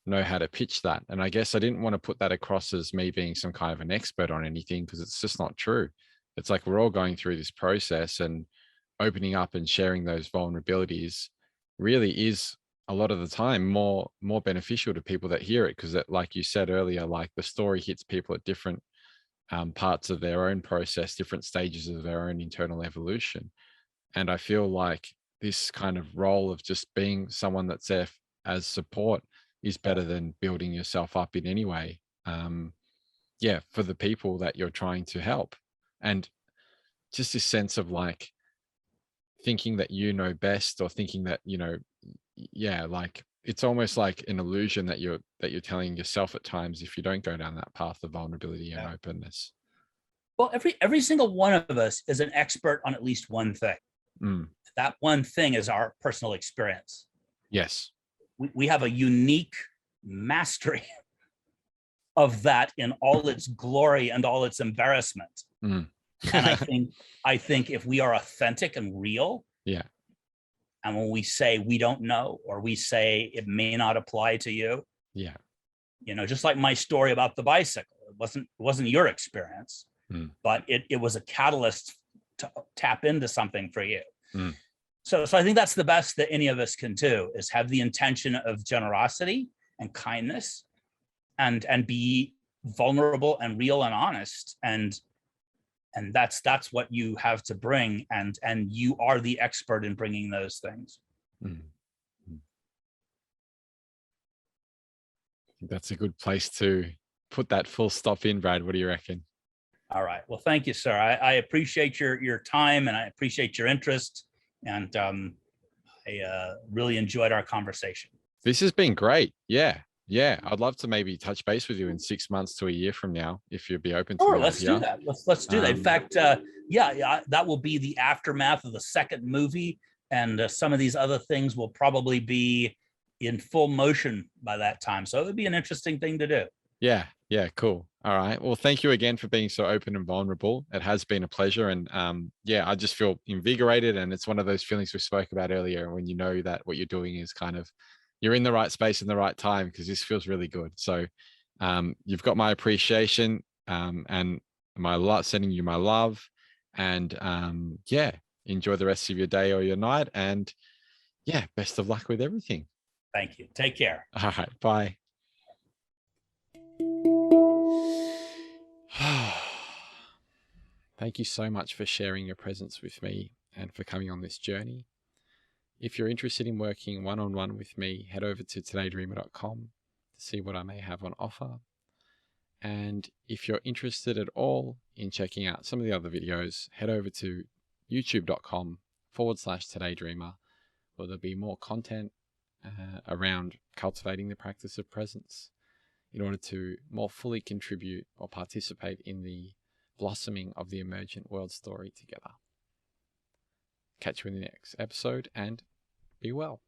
know how to pitch that. And I guess I didn't want to put that across as me being some kind of an expert on anything because it's just not true. It's like we're all going through this process, and opening up and sharing those vulnerabilities really is a lot of the time more beneficial to people that hear it, because like you said earlier, like the story hits people at different parts of their own process, different stages of their own internal evolution. And I feel like this kind of role of just being someone that's there as support is better than building yourself up in any way. Yeah, for the people that you're trying to help. And just this sense of like thinking that you know best, or thinking that, yeah, like it's almost like an illusion that you're telling yourself at times if you don't go down that path of vulnerability and Yeah. openness. Well, every single one of us is an expert on at least one thing. Mm, That one thing is our personal experience. yes. We have a unique mastery of that in all its glory and all its embarrassment. Mm. And I think if we are authentic and real, Yeah. and when we say we don't know, or we say it may not apply to you, Yeah. just like my story about the bicycle, it wasn't your experience, Mm, but it was a catalyst to tap into something for you. mm. So I think that's the best that any of us can do, is have the intention of generosity and kindness, and be vulnerable and real and honest, and that's what you have to bring, and you are the expert in bringing those things. Mm. Mm. I think that's a good place to put that full stop in, Brad. What do you reckon? All right, well, thank you, sir. I appreciate your time, and I appreciate your interest, and I really enjoyed our conversation. This has been great. Yeah. Yeah. I'd love to maybe touch base with you in 6 months to a year from now, if you'd be open to Sure, the let's do idea. that. Let's do that. In fact, yeah, that will be the aftermath of the second movie, and some of these other things will probably be in full motion by that time. So it would be an interesting thing to do. Yeah. Yeah. Cool. All right. Well, thank you again for being so open and vulnerable. It has been a pleasure. And yeah, I just feel invigorated. And it's one of those feelings we spoke about earlier, when you know that what you're doing is kind of, you're in the right space in the right time, because this feels really good. So you've got my appreciation, and my love, sending you my love. And yeah, enjoy the rest of your day or your night. And yeah, best of luck with everything. Thank you. Take care. All right. Bye. Thank you so much for sharing your presence with me and for coming on this journey. If you're interested in working one-on-one with me, head over to todaydreamer.com to see what I may have on offer. And if you're interested at all in checking out some of the other videos, head over to youtube.com/todaydreamer, where there'll be more content around cultivating the practice of presence in order to more fully contribute or participate in the blossoming of the emergent world story together. Catch you in the next episode and be well.